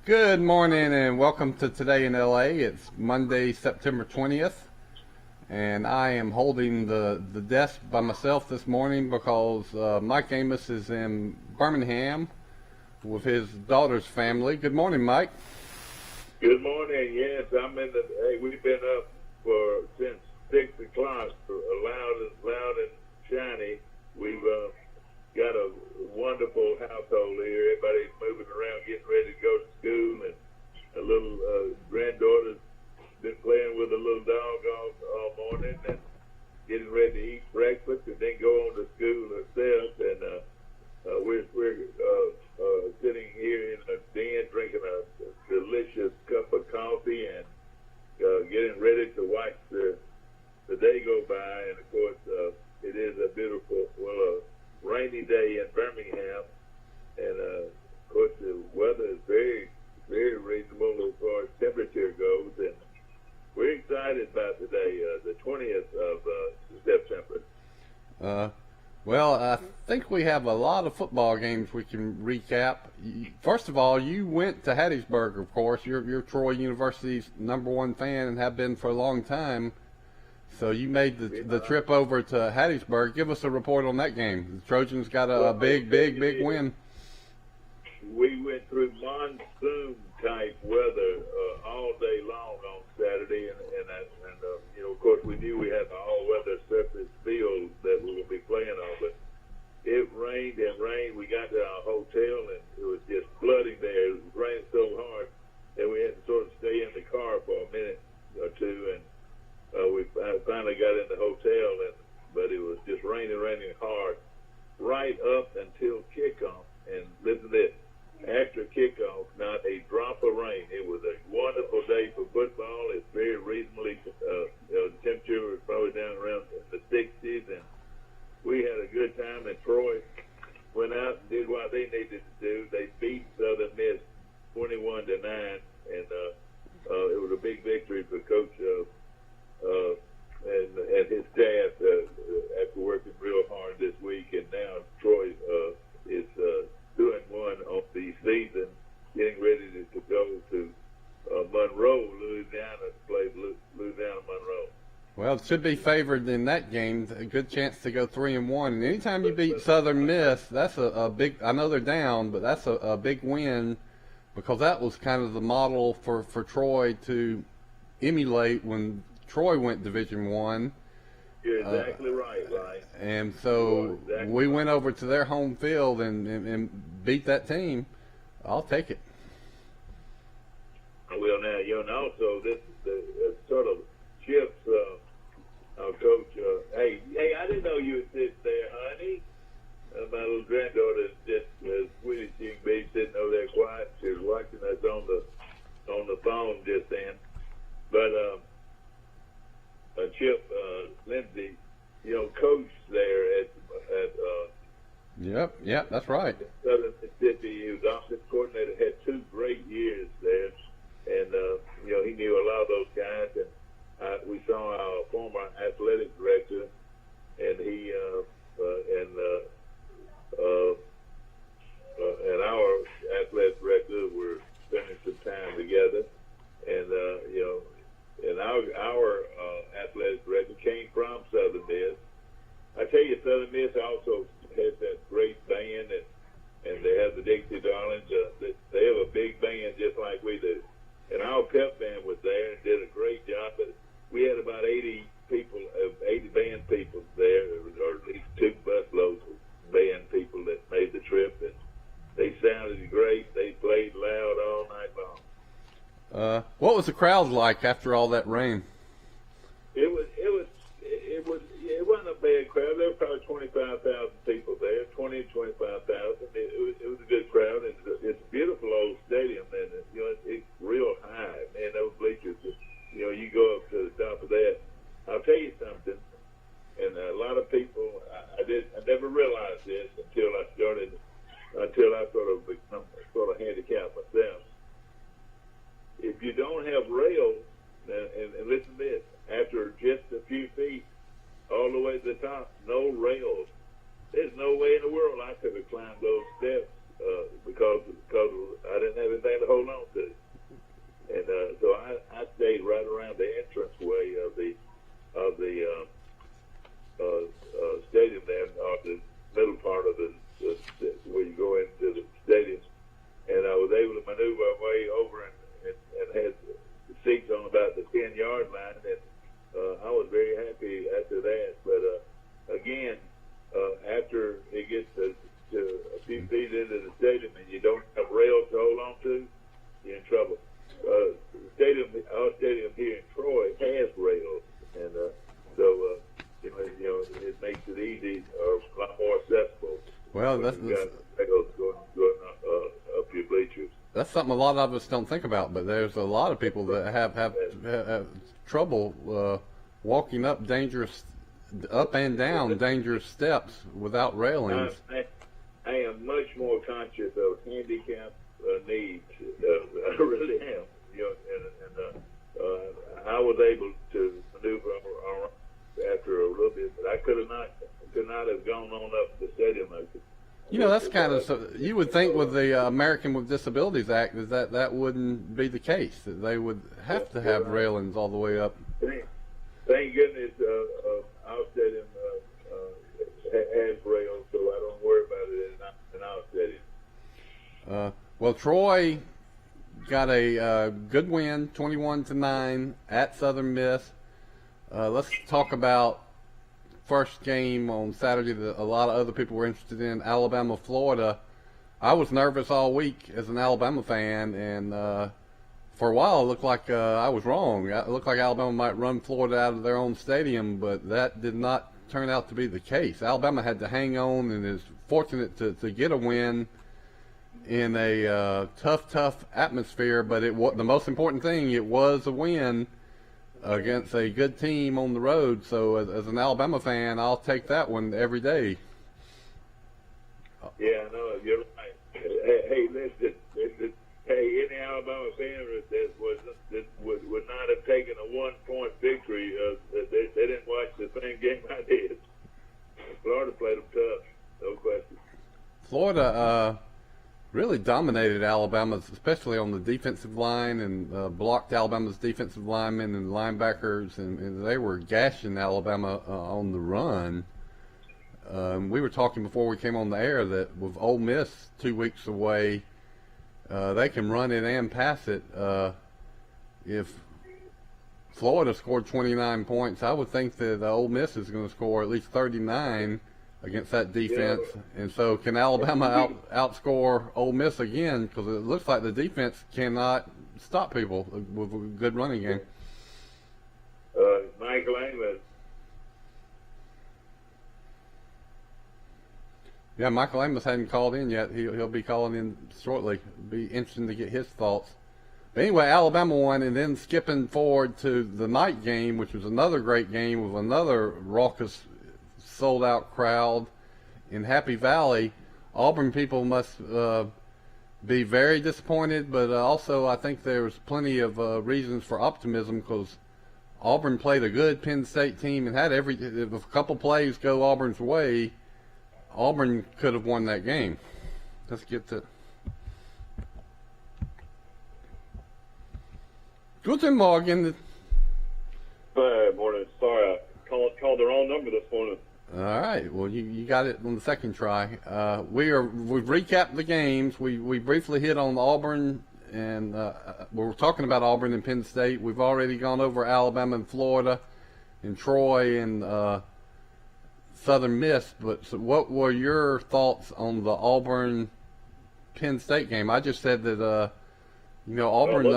Good morning and welcome to Today in LA. It's Monday, September 20th, and I am holding the desk by myself this morning because Mike Amos is in Birmingham with his daughter's family. Good morning, Mike. Good morning. Yes, I'm in the. Hey, we've been up since 6 o'clock, loud and shiny. We've got a wonderful household here. Everybody's moving around, getting ready to go to school, and a little granddaughter's been playing with a little dog all morning and getting ready to eat breakfast and then go on to school herself. And we're sitting here in a den drinking a delicious cup of coffee and getting ready to watch the day go by. And of course, it is a beautiful, rainy day in Birmingham, and of course the weather is very, very reasonable as far as temperature goes, and we're excited about today, the 20th of September. Well, I think we have a lot of football games we can recap. First of all, you went to Hattiesburg, of course. You're Troy University's #1 fan and have been for a long time. So you made the trip over to Hattiesburg. Give us a report on that game. The Trojans got a big win. We went through monsoon-type weather all day long on Saturday, and of course, we knew we had the all-weather surface field that we would be playing on, but it rained and rained. We got to our hotel, and it was just flooding there. It was raining so hard that we had to sort of stay in the car for a minute or two, and we finally got in the hotel, but it was just raining hard right up until kickoff. And listen to this, after kickoff, not a drop of rain. It was a wonderful day for football. It's very reasonably, the temperature was probably down around the 60s, and we had a good time. And Troy went out and did what they needed to do. They beat Southern Miss 21-9, and it was a big victory for Coach and his staff after working real hard this week. And now Troy is 2-1 on the season, getting ready to go to Monroe, Louisiana, to play Louisiana Monroe. Well, it should be favored in that game. A good chance to go 3-1. And anytime you beat Southern Miss, that's a big. I know they're down, but that's a big win because that was kind of the model for Troy to emulate when Troy went Division I. You're exactly right. And so we went over to their home field and beat that team. I'll take it. Well, now, also this sort of Chip's coach. Hey, I didn't know you would sit there, honey. My little granddaughter is just as sweet as she can be, sitting over there quiet. She was watching us on the phone just then. But Chip Lindsey, coached there at Yep, that's right. Southern Mississippi. He was offensive coordinator, had 2 great years there, and he knew a lot of those guys. And we saw our former athletic director, and he and our athletic director were spending some time together, and and our athletic director came from Southern Miss. I tell you, Southern Miss also has that great band, and they have the Dixie Darlings. They have a big band just like we do. And our pep band was there and did a great job. But we had about 80 people, 80 band people there, or at least 2 busloads of band people that made the trip. And they sounded great. They played loud all night long. What was the crowd like after all that rain? It wasn't a bad crowd. There were probably 25,000 people there, 20 to 25,000. It was a good crowd. It's a beautiful old stadium, and it's real high. Man, those bleachers, you go up to the top of that. I'll tell you something, and a lot of people, I never realized this until I sort of handicapped myself. If you don't have rails, and listen to this, after just a few feet all the way to the top, no rails, there's no way in the world I could have climbed those steps because I didn't have anything to hold on to. And so I stayed right around the entranceway of the stadium there, or the middle part of the where you go into the stadium. And I was able to maneuver my way over and had seats on about the 10-yard line. And I was very happy after that. But again, after it gets to a few feet into the stadium and you don't have rails to hold on to, you're in trouble. Our stadium here in Troy has rails, and so it makes it easy, a lot more accessible. Well, that's rails going up your bleachers. That's something a lot of us don't think about, but there's a lot of people that have trouble walking up and down dangerous steps without railings. I am much more conscious of handicap needs. I really am. I was able to maneuver around after a little bit, but I could not have gone on up the stadium. That's kind of so. You would think with the American with Disabilities Act is that wouldn't be the case. That they would have to have railings all the way up. Thank goodness our stadium has rails, so I don't worry about it in our stadium. Well, Troy got a good win, 21-9 at Southern Miss. Let's talk about first game on Saturday that a lot of other people were interested in, Alabama, Florida. I was nervous all week as an Alabama fan, and for a while it looked like I was wrong. It looked like Alabama might run Florida out of their own stadium, but that did not turn out to be the case. Alabama had to hang on and is fortunate to get a win in a tough atmosphere, but the most important thing, it was a win against a good team on the road. So as an Alabama fan, I'll take that one every day. Yeah, no, you're right. Hey, listen, any Alabama fan that would not have taken a 1-point victory, they didn't watch the same game I did. Florida played them tough, no question. Florida really dominated Alabama, especially on the defensive line, and blocked Alabama's defensive linemen and linebackers, and they were gashing Alabama on the run. We were talking before we came on the air that with Ole Miss 2 weeks away, they can run it and pass it. If Florida scored 29 points, I would think that Ole Miss is going to score at least 39 against that defense. Yeah. And so can Alabama outscore Ole Miss again? Because it looks like the defense cannot stop people with a good running game. Michael Amos. Yeah, Michael Amos hadn't called in yet. He'll be calling in shortly. It'll be interesting to get his thoughts. But anyway, Alabama won, and then skipping forward to the night game, which was another great game with another raucous, sold-out crowd in Happy Valley. Auburn people must be very disappointed, but also I think there's plenty of reasons for optimism because Auburn played a good Penn State team and had if a couple plays go Auburn's way, Auburn could have won that game. Let's get to Guten Morgen. Good morning. Sorry, I called the wrong number this morning. All right. Well, you got it on the second try. We've recapped the games. We briefly hit on Auburn, and we're talking about Auburn and Penn State. We've already gone over Alabama and Florida, and Troy and Southern Miss. But so what were your thoughts on the Auburn Penn State game? I just said that Auburn.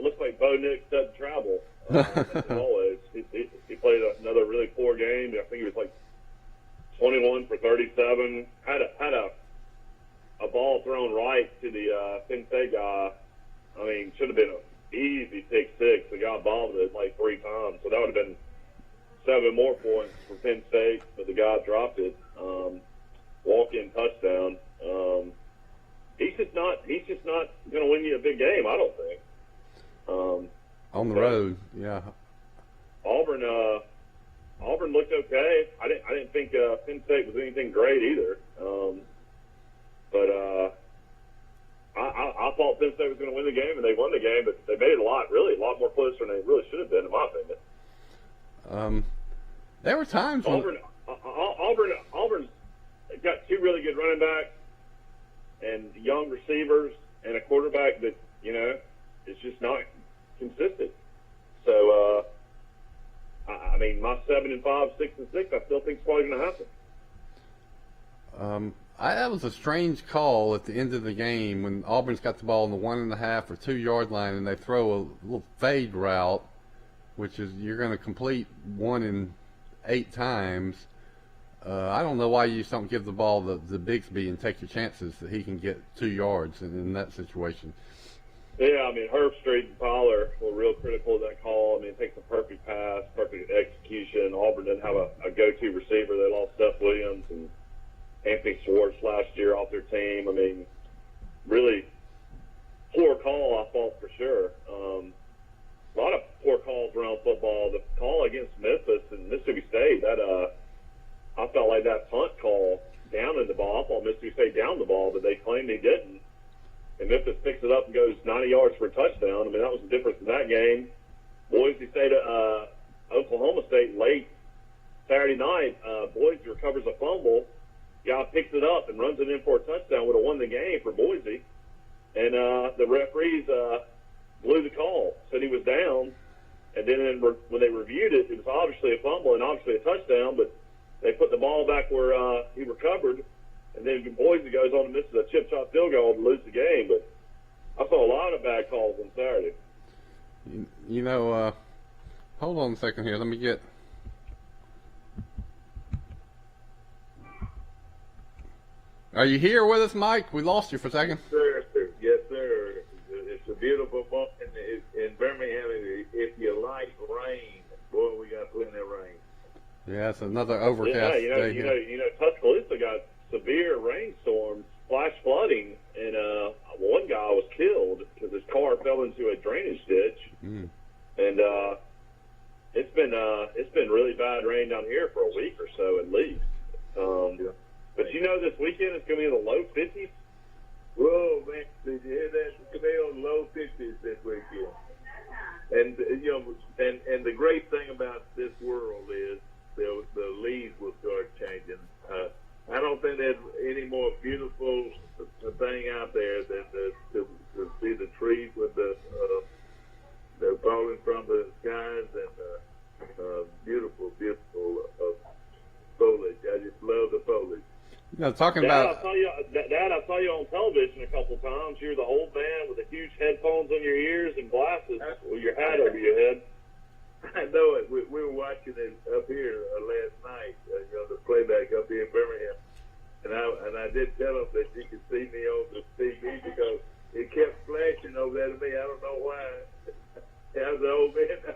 Looks like Bo Nix doesn't travel. As always, he played another really poor game. I think he was like 21 for 37. Had a ball thrown right to the Penn State guy. I mean, should have been an easy pick six. The guy bombed it like 3 times, so that would have been 7 more points for Penn State. But the guy dropped it. Walk-in touchdown. He's just not going to win you a big game, I don't think. On the road, yeah. Auburn looked okay. I didn't think Penn State was anything great either. But There were times when Auburn's got two really good running backs and young receivers and a quarterback that, is just not consistent. So, I mean, my 7-5, 6-6, I still think it's probably going to happen. That was a strange call at the end of the game when Auburn's got the ball on the 1.5 or 2 yard line and they throw a little fade route, which is you're going to complete 1 in 8 times. I don't know why you just don't give the ball to Bigsby and take your chances that he can get 2 yards in that situation. Yeah, I mean, Herbstreit and Fowler were real critical of that call. I mean, it takes a perfect pass, perfect execution. Auburn didn't have a go-to receiver. They lost Seth Williams and Anthony Schwartz last year off their team. I mean, really poor call, I thought, for sure. A lot of poor calls around football. The call against Memphis and Mississippi State, I felt like that punt call down in the ball. I thought Mississippi State downed the ball, but they claimed they didn't. And Memphis picks it up and goes 90 yards for a touchdown. I mean, that was the difference in that game. Boise State, Oklahoma State late Saturday night, Boise recovers a fumble. Guy picks it up and runs it in for a touchdown. Would have won the game for Boise. And the referees blew the call, said he was down. And then when they reviewed it, it was obviously a fumble and obviously a touchdown, but they put the ball back where he recovered. And then Boise goes on to miss a chip-shot field goal to lose the game. But I saw a lot of bad calls on Saturday. Hold on a second here. Let me get... Are you here with us, Mike? We lost you for a second. Yes, sir. It's a beautiful moment in Birmingham. If you like rain, boy, we got plenty of rain. Yeah, it's another overcast day here. Tuscaloosa got severe rainstorms, flash flooding, and one guy was killed because his car fell into a drainage ditch. And it's been really bad rain down here for a week or so at least. But this weekend it's going to be in the low 50s. Whoa, man! Did you hear that? It's going to be on low 50s this weekend. And and the great thing about this world is the leaves will start changing. I don't think there's any more beautiful thing out there than to see the trees with they're falling from the skies and beautiful foliage. I just love the foliage. Talking Dad, about... Dad, I saw you on television a couple times. You're the old man with the huge headphones on your ears and glasses with your hat over your head. I know it. We were watching it up here last night, the playback up here in Birmingham. And I did tell him that you could see me on the TV because it kept flashing over there to me. I don't know why. I was the old man. I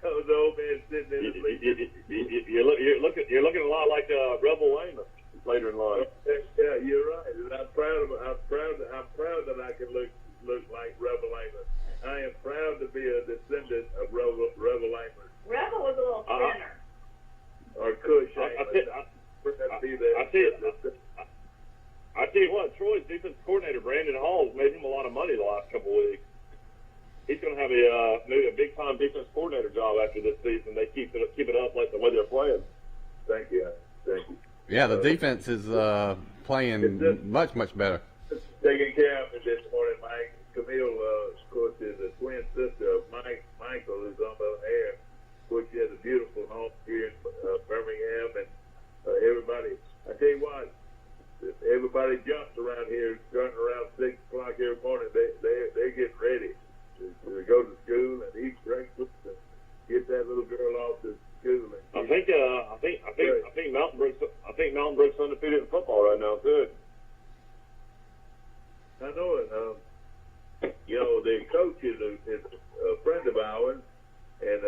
was the old man sitting in the sleep. You're looking a lot like Rebel Amos later in life. Yeah, you're right. And I'm proud that I can look like Rebel Amos. I am proud to be a descendant of Rebel Amos. Rebel was a little thinner. Or Kush I tell you what, Troy's defense coordinator Brandon Hall has made him a lot of money the last couple of weeks. He's going to have maybe a big time defense coordinator job after this season. They keep it up like the way they're playing. Thank you. Yeah, the defense is playing much better. Taking care of me this morning, Mike. Camille, of course, is a twin sister of Michael, who's on the air. Of course, she has a beautiful home here in Birmingham, and everybody. I tell you what, everybody jumps around here, starting around 6 o'clock every morning. They get ready to go to school and eat breakfast and get that little girl off to school. And I think Mountain Brook's undefeated in football right now too. I know it. The coach is a friend of ours, and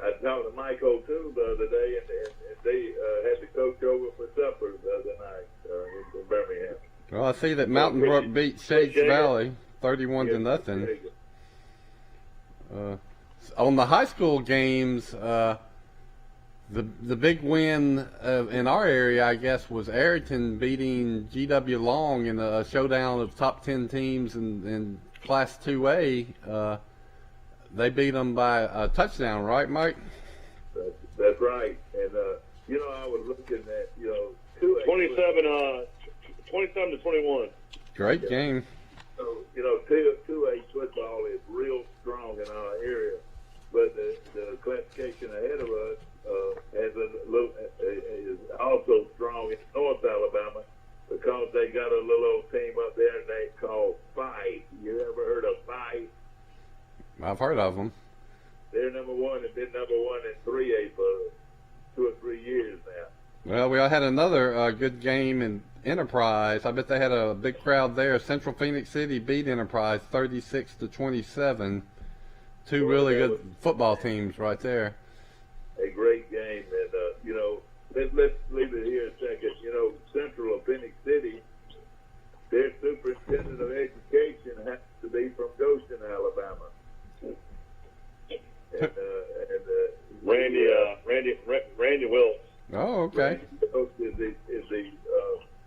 I talked to Mike O'Toole the other day, and they had the coach over for supper the other night in Birmingham. Well, I see that Mountain Brook beat Shades Valley 31-0. On the high school games, the big win in our area, I guess, was Arrington beating GW Long in a showdown of top 10 teams in Class 2A. They beat them by a touchdown, right, Mike? That's right. And I was looking at 27 to 21. Great game. So 2A football is real strong in our area, but the classification ahead of us is also strong in North Alabama because they got a little old team up there named called Fight. You ever heard of Fight? I've heard of them. They're number one and been number one in 3A for 2 or 3 years now. Well, we had another good game in Enterprise. I bet they had a big crowd there. Central Phoenix City beat Enterprise 36 to 27. Two really good football teams right there. A great game, and let's leave it here a second. Central of Phoenix City, their superintendent of education has to be from Goshen, Alabama. And Randy Wilkes. Oh, okay. Randy is the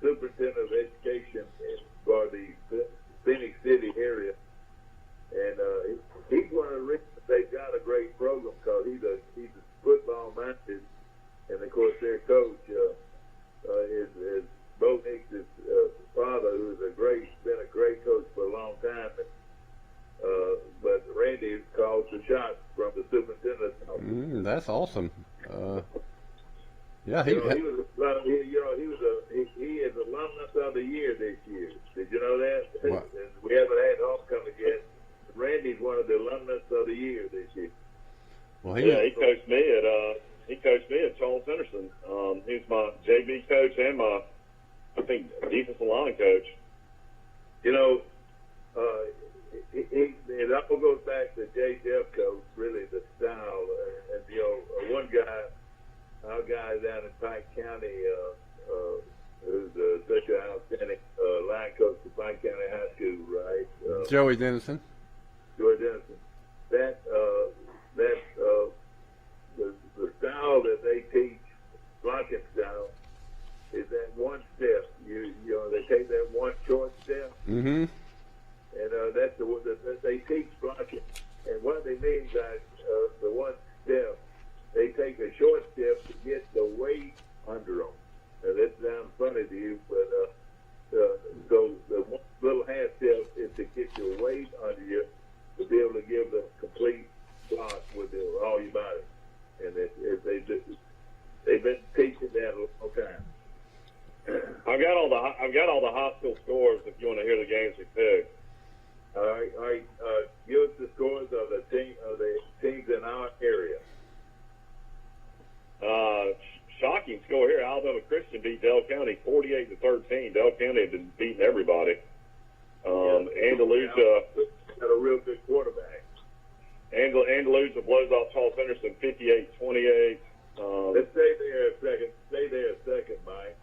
superintendent of education for the Phoenix City area, and he's one of the reasons they've got a great program because he's a football minded, and of course their coach is Bo Nix's father, who's been a great coach for a long time. But Randy calls the shots from the superintendent's office. That's awesome. Yeah, he is alumnus of the year this year. Did you know that? What? We haven't had homecoming yet. Randy's one of the alumnus of the year this year. Well, he coached me at Charles Henderson. He was my JV coach and my, I think, defensive line coach. It all goes back to J. Jeffcoat, really the style. And one guy, our guy down in Pike County, who's such an outstanding line coach for Pike County High School, right? Joey Dennison. Joey Dennison. The style that they teach, blocking style, is that one step. They take that one short step. Mm-hmm. And that's that they teach blocking. And what they mean by the one step, they take a short step to get the weight under them. Now, that sounds funny to you, but so the one little half step is to get your weight under you to be able to give the complete block with all your body. And they've been teaching that a long time. I've got all the high school scores if you want to hear the games we picked. All right. Give us the scores of the teams in our area. Shocking score here. Alabama Christian beat Dale County 48-13. Dale County had been beating everybody. Andalusia got a real good quarterback. Andalusia blows off Charles Henderson 58-28. Let's stay there a second, Mike.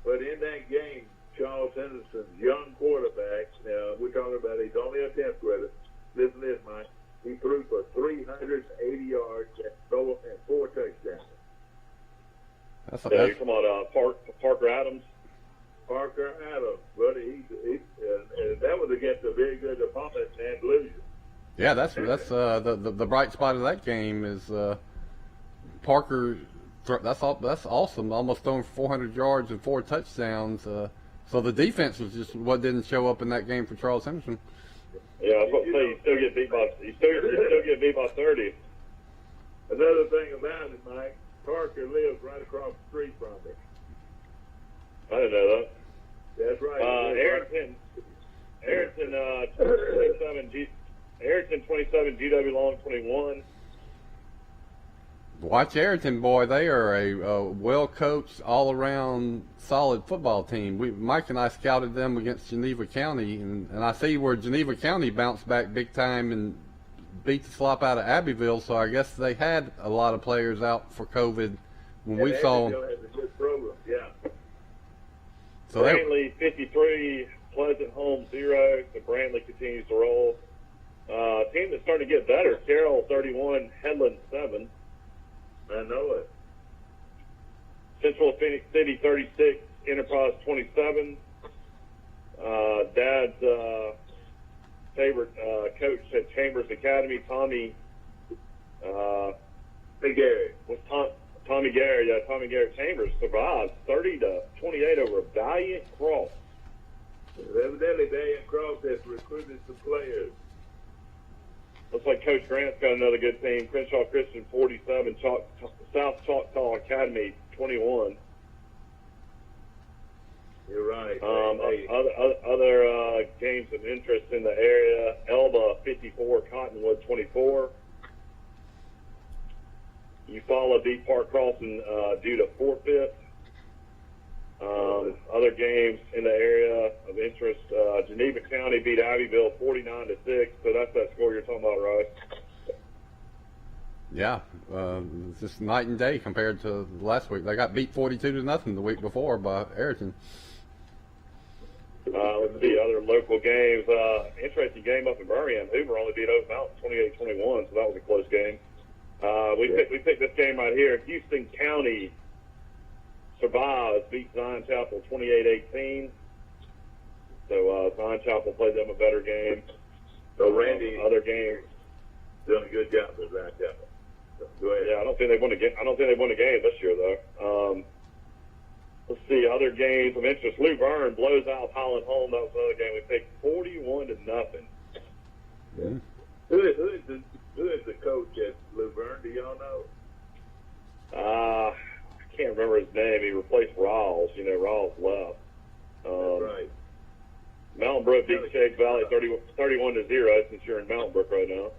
But in that game, Charles Henderson's young quarterback, now we're talking about he's only a 10th grader. Listen to this, Mike. He threw for 380 yards and 4 touchdowns. You're talking about Parker Adams? Parker Adams, buddy. And that was against a very good opponent in Andalusia. Yeah, that's the bright spot of that game is Parker. That's awesome. Almost throwing 400 yards and 4 touchdowns. So the defense was just what didn't show up in that game for Charles Henderson. Yeah, I was about to say you still get beat by 30. Another thing about it, Mike, Parker lives right across the street from me. I didn't know that. That's right. Arrington 27, GW Long 21. Watch Arrington, boy. They are a well-coached, all-around, solid football team. Mike and I scouted them against Geneva County, and I see where Geneva County bounced back big time and beat the slop out of Abbeville, so I guess they had a lot of players out for COVID when we saw them. Has a good program, yeah. So Brantley 53, Pleasant Home 0. So Brantley continues to roll. Team that's starting to get better, Carroll 31, Headland 7. I know it. Central Phoenix City 36, Enterprise 27. Dad's favorite coach at Chambers Academy, Tommy Gary. Tommy Gary, Tommy Gary Chambers survived 30-28 over a Valiant Cross. Evidently, Valiant Cross has recruited some players. Looks like Coach Grant's got another good team. Crenshaw Christian 47, South Choctaw Academy 21. You're right. Other games of interest in the area: Elba 54, Cottonwood 24. Eufaula beat Park Crossing due to forfeit. Other games in the area of interest: Geneva County beat Abbeville 49-6. So that's that score you're talking about, right? Yeah, it's just night and day compared to last week. They got beat 42-0 the week before by Ayrton. Let's see other local games. Interesting game up in Birmingham. Hoover only beat Oak Mountain 28-21, so that was a close game. We picked this game right here. Houston County survives, beat Zion Chapel 28-18. So Zion Chapel played them a better game. So Randy, other games, doing a good job with Zion Chapel. Go ahead. Yeah, I don't think they won a game this year though. Let's see other games of interest. Lou Byrne blows out Holland Home. That was another game we picked 41-0. Yeah. Who is the coach at Lou Byrne? Do y'all know? I can't remember his name. He replaced Rawls. Rawls left. That's right. Mountain Brook beat Shades Valley 31-0 since you're in Mountain Brook right now.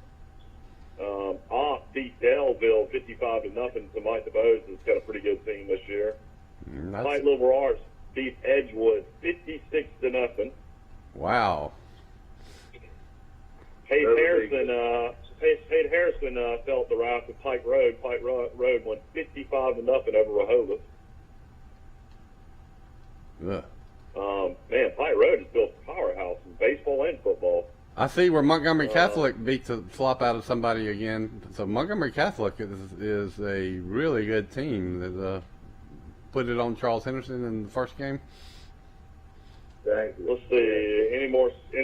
Off beat Daleville 55-0. So Mike DeBose has got a pretty good team this year. White Liberal Arts beat Edgewood 56-0. Wow. Hayes Harrison felt the wrath of Pike Road. Pike Road won 55-0 over Rehoboth. Yeah. Man, Pike Road has built a powerhouse in baseball and football. I see where Montgomery Catholic beat the flop out of somebody again. So Montgomery Catholic is a really good team that put it on Charles Henderson in the first game. Thank you. Let's see any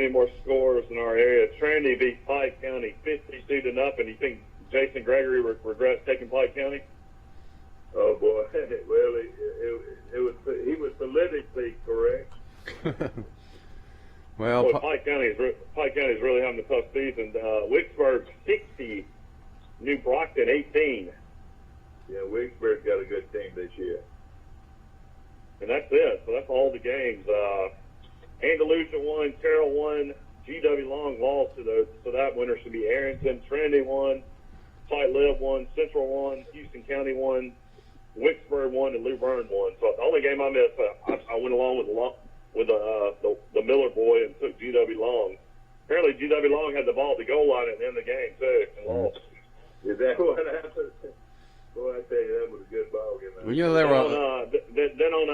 more scores in our area. Trinity beat Pike County 52-0. You think Jason Gregory regrets taking Pike County? Oh boy, well, he was politically correct. Well, boy, Pike County is really having a tough season. Wicksburg 60, New Brockton 18. Yeah, Wicksburg's got a good team this year. And that's it. So that's all the games. Andalusia won, Carroll won, GW Long lost to those. So that winner should be Arrington. Trinity won, Fight Live won, Central won, Houston County won, Wicksburg won, and Lou Byrne won. So the only game I missed, I went along with the Miller boy and took GW Long. Apparently GW Long had the ball at the goal line at the end of the game too and lost. Is that what happened? Boy, I tell you, that was a good ball game. Well, they were then on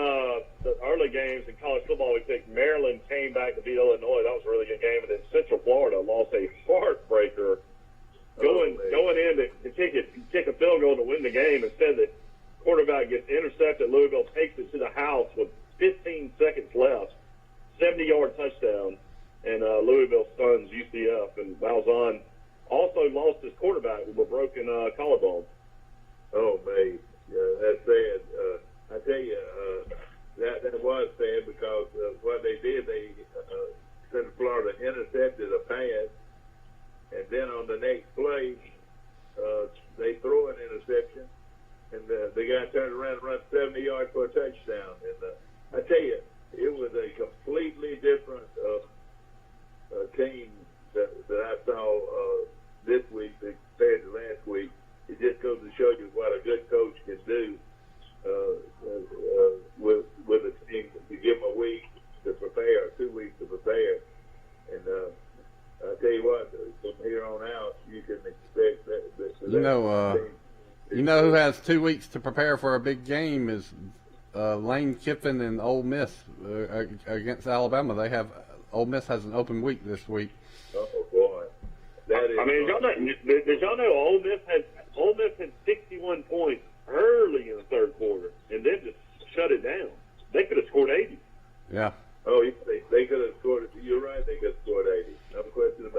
the early games in college football, we picked Maryland came back to beat Illinois. That was a really good game. And then Central Florida lost a heartbreaker going in to kick a field goal to win the game. Instead, the quarterback gets intercepted. Louisville takes it to the house with 15 seconds left. 70-yard touchdown. And Louisville stuns UCF. And Malzahn also lost his quarterback with a broken collarbone. Oh, man. That's sad. I tell you, that was sad because what they did, Central Florida intercepted a pass, and then on the next play, they throw an interception, and the guy turned around and ran 70 yards for a touchdown. And I tell you, it was a completely different team that I saw this week compared to last week. It just goes to show you what a good coach can do with a team. You give them a week to prepare, 2 weeks to prepare, and I tell you what, from here on out, you can expect that. You know who has 2 weeks to prepare for a big game is Lane Kiffin and Ole Miss against Alabama. Ole Miss has an open week this week. Oh boy, that is. I mean, did y'all know Ole Miss had 61 points early in the third quarter, and then just shut it down. They could have scored 80. Yeah. Oh, they could have scored. You're right. They could have scored 80. No question about it.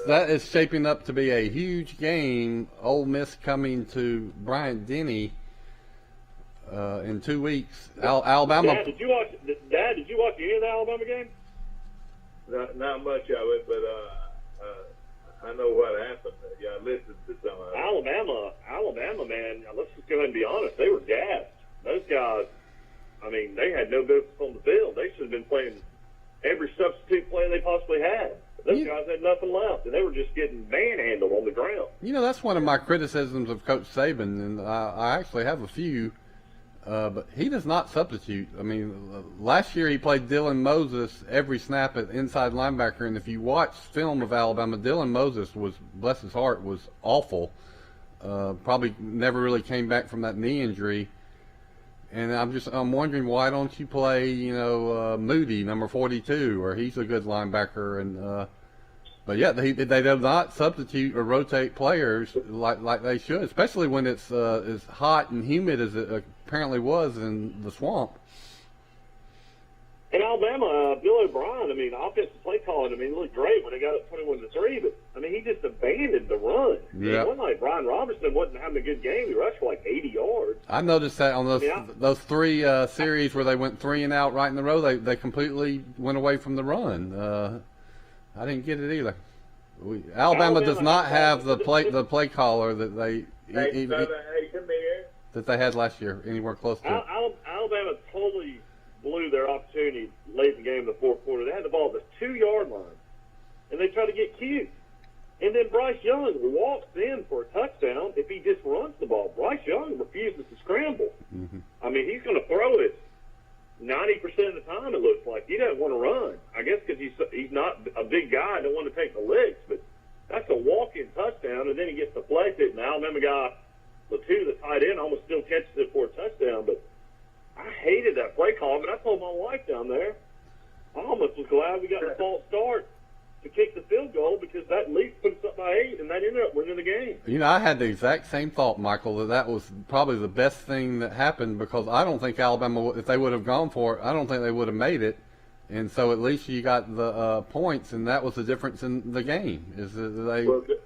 that is shaping up to be a huge game. Ole Miss coming to Bryant-Denny in 2 weeks. Alabama. Dad, did you watch any of the Alabama game? Not much of it, but I know what happened. Yeah, I listened to some of it. Alabama, man. Let's just go ahead and be honest. They were gassed. Those guys. I mean, they had no business on the field. They should have been playing every substitute play they possibly had. Those guys had nothing left, and they were just getting manhandled on the ground. You know, that's one of my criticisms of Coach Saban, and I actually have a few. But he does not substitute. I mean, last year he played Dylan Moses every snap at inside linebacker, and if you watch film of Alabama, Dylan Moses was, bless his heart, was awful. Probably never really came back from that knee injury. And I'm wondering, why don't you play, Moody, number 42, or he's a good linebacker. And but yeah, they do not substitute or rotate players like they should, especially when it's as hot and humid as it apparently was in the swamp. In Alabama, Bill O'Brien, I mean, offensive play calling, I mean, it looked great when they got up 21-3, but I mean, he just abandoned the run. Yeah. It wasn't like Brian Robertson wasn't having a good game. He rushed for like 80 yards. I noticed that on those three series where they went 3 and out right in the row, they completely went away from the run. I didn't get it either. Alabama does not have the play caller that they that they had last year anywhere close to. Alabama totally blew their opportunity late in the game in the fourth quarter. They had the ball at the 2-yard line, and they tried to get cute. And then Bryce Young walks in for a touchdown if he just runs the ball. Bryce Young refuses to scramble. Mm-hmm. I mean, he's going to throw it 90% of the time, it looks like. He doesn't want to run. I guess because he's not a big guy, don't want to take the licks. But that's a walk-in touchdown, and then he gets deflected. And the Alabama guy, Latu, the tight end, almost still catches it for a touchdown. But I hated that play call. But I told my wife down there, I almost was glad we got the false start to kick the field goal, because that at least put us up by 8, and that ended up winning the game. You know, I had the exact same thought, Michael, that was probably the best thing that happened, because I don't think Alabama, if they would have gone for it, I don't think they would have made it. And so at least you got the points, and that was the difference in the game. Is that they? Well, did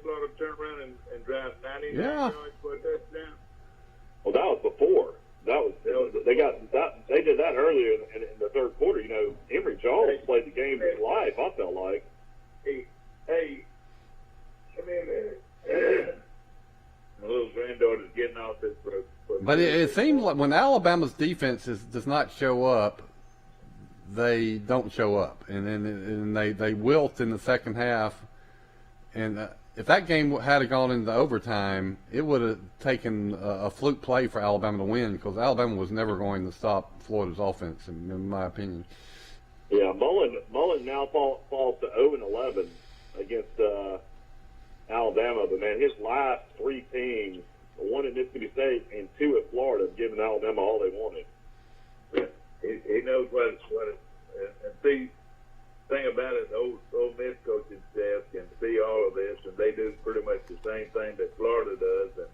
Florida turn around and drive 99 yards for a touchdown? Well, that was before. They did that earlier in the third quarter. You know, Emory Jones played the game of his life, I felt like. Hey, come here, man. My little granddaughter's getting off this. But it seems like when Alabama's defense does not show up, they don't show up, and they wilt in the second half. And if that game had gone into overtime, it would have taken a fluke play for Alabama to win, because Alabama was never going to stop Florida's offense, in my opinion. Yeah, Mullen now falls to 0-11 against Alabama, but man, his last 3 teams, 1 at Mississippi State and 2 at Florida, have given Alabama all they wanted. He knows what and see, thing about it, the old Miss coaching staff can see all of this, and they do pretty much the same thing that Florida does, and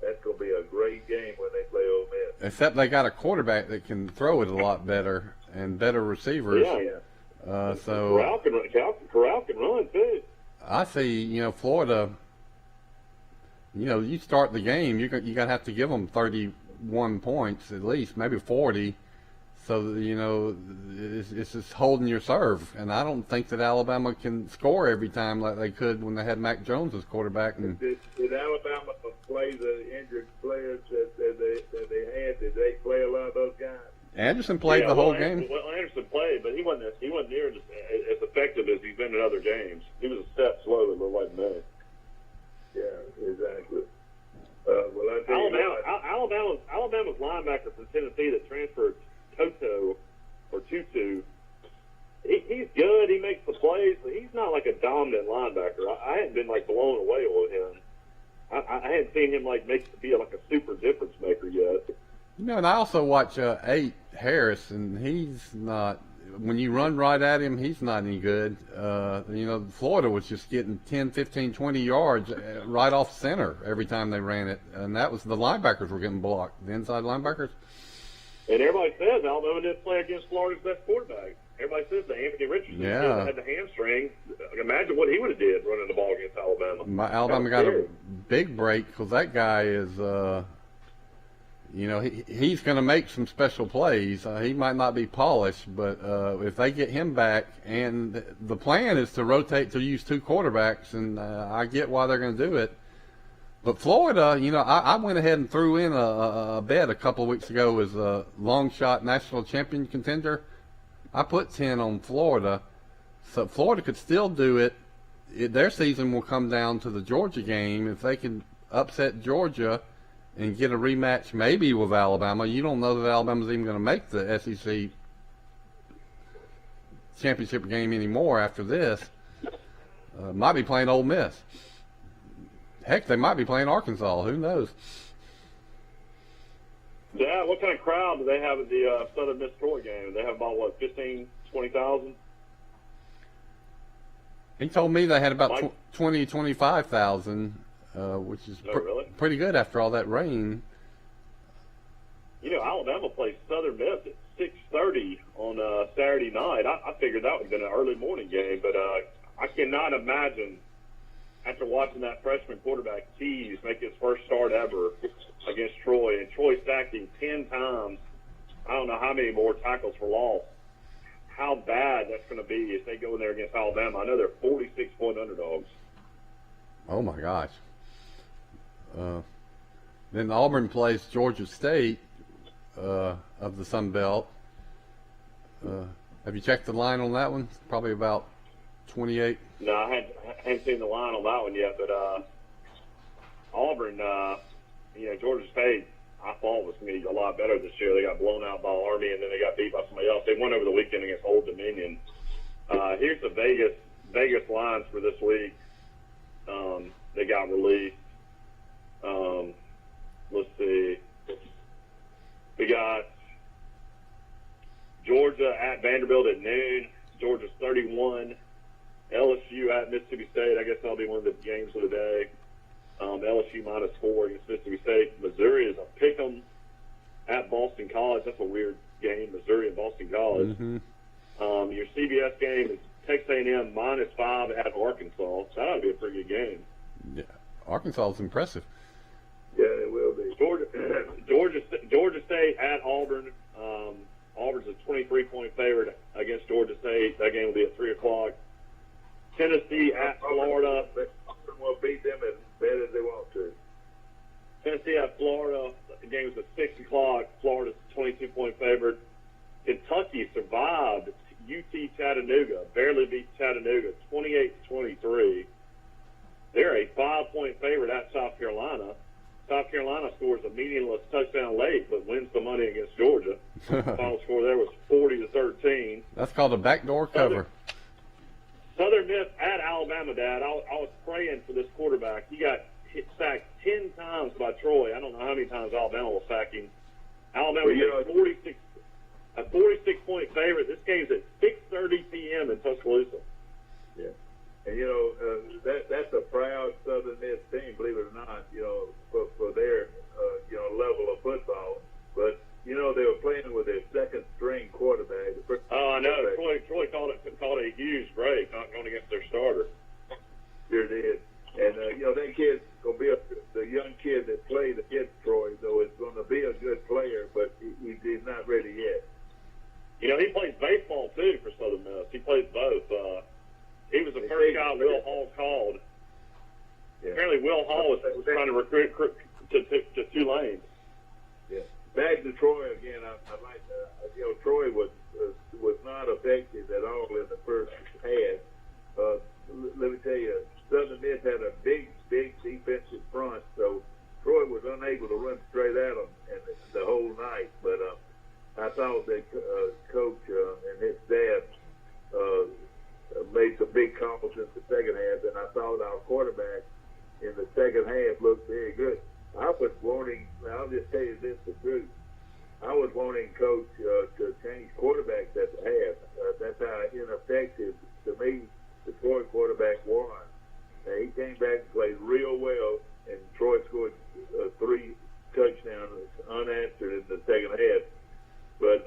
that's going to be a great game when they play Ole Miss. Except they got a quarterback that can throw it a lot better and better receivers. Yeah. So Corral can run too. I see, Florida. You start the game, you got to have to give them 31 points at least, maybe 40. So, it's just holding your serve. And I don't think that Alabama can score every time like they could when they had Mac Jones as quarterback. And did Alabama play the injured players that they had? Did they play a lot of those guys? Anderson played the whole game. Well, Anderson played, but he wasn't near as effective as he's been in other games. He was a step slow in the white man. Yeah, exactly. Well, I tell Alabama's linebacker from Tennessee that transferred, Toto or Tutu, he's good. He makes the plays, but he's not like a dominant linebacker. I hadn't been like blown away with him. I hadn't seen him be like a super difference maker yet. And I also watch 8 Harris, and he's not. When you run right at him, he's not any good. Florida was just getting 10, 15, 20 yards right off center every time they ran it, and that was the linebackers were getting blocked, the inside linebackers. And everybody says Alabama didn't play against Florida's best quarterback. everybody says that Anthony Richardson Yeah. had the hamstring. Imagine what he would have did running the ball against Alabama. Alabama got a big break because that guy is, he's going to make some special plays. He might not be polished, but if they get him back, and the plan is to rotate to use two quarterbacks, and I get why they're going to do it. But Florida, I went ahead and threw in a bet a couple of weeks ago as a long shot national champion contender. I put 10 on Florida, so Florida could still do it. Their season will come down to the Georgia game. If they can upset Georgia and get a rematch maybe with Alabama, you don't know that Alabama's even going to make the SEC championship game anymore after this. Might be playing Ole Miss. Heck, they might be playing Arkansas. Who knows? Yeah, what kind of crowd do they have at the Southern Miss Troy game? They have about, 15, 20,000? He told me they had about 25,000, which is really? pretty good after all that rain. Alabama plays Southern Miss at 6:30 on Saturday night. I figured that would have been an early morning game, but I cannot imagine, after watching that freshman quarterback Tease make his first start ever against Troy, and Troy sacked him 10 times, I don't know how many more tackles for loss, how bad that's going to be if they go in there against Alabama. I know they're 46-point underdogs. Oh, my gosh. Then Auburn plays Georgia State of the Sun Belt. Have you checked the line on that one? Probably about 28. No, I haven't seen the line on that one yet, but Auburn, Georgia State, I thought was going to be a lot better this year. They got blown out by Army, and then they got beat by somebody else. They won over the weekend against Old Dominion. Here's the Vegas lines for this week. They got released. Let's see. We got Georgia at Vanderbilt at noon. Georgia's 31. LSU at Mississippi State. I guess that'll be one of the games of the day. LSU -4 against Mississippi State. Missouri is a pick'em at Boston College. That's a weird game, Missouri and Boston College. Mm-hmm. Your CBS game is Texas A&M -5 at Arkansas. That ought to be a pretty good game. Yeah, Arkansas is impressive. Yeah, it will be. Georgia State at Auburn. Auburn's a 23-point favorite against Georgia State. That game will be at 3 o'clock. Tennessee at Florida. Auburn will beat them as bad as they want to. Tennessee at Florida. The game is at 6 o'clock. Florida's a 22-point favorite. Kentucky survived UT Chattanooga. Barely beat Chattanooga 28-23. They're a 5-point favorite at South Carolina. South Carolina scores a meaningless touchdown late, but wins the money against Georgia. Final score there was 40-13. That's called a backdoor cover. Southern Miss at Alabama, Dad. I was praying for this quarterback. He got sacked 10 times by Troy. I don't know how many times Alabama will sack him. Alabama is a 46-point favorite. This game's at 6:30 p.m. in Tuscaloosa. Yeah. And, that's a proud Southern Miss team, believe it or not, for their, level of football. But, they were playing with their second-string quarterback. Oh, I know. Troy called it a huge break, not going against their starter. Sure did. And, that kid's going to be the young kid that played against Troy, though, is going to be a good player, but he's not ready yet. He plays baseball, too, for Southern Miss. He plays both. He was the first guy Will Hall called. Yeah. Apparently, Will Hall was trying to recruit to Tulane. Yeah. Back to Troy again. I like Troy was not effective at all in the first half. Let me tell you, Southern Miss had a big defensive front, so Troy was unable to run straight at them the whole night. But I thought that coach and his staff made some big calls in the second half, and I thought our quarterback in the second half looked very good. I was wanting, I'll just tell you this, the truth. I was wanting Coach to change quarterbacks at the half. That's how ineffective, to me, the Troy quarterback was. He came back and played real well, and Troy scored 3 touchdowns unanswered in the second half. But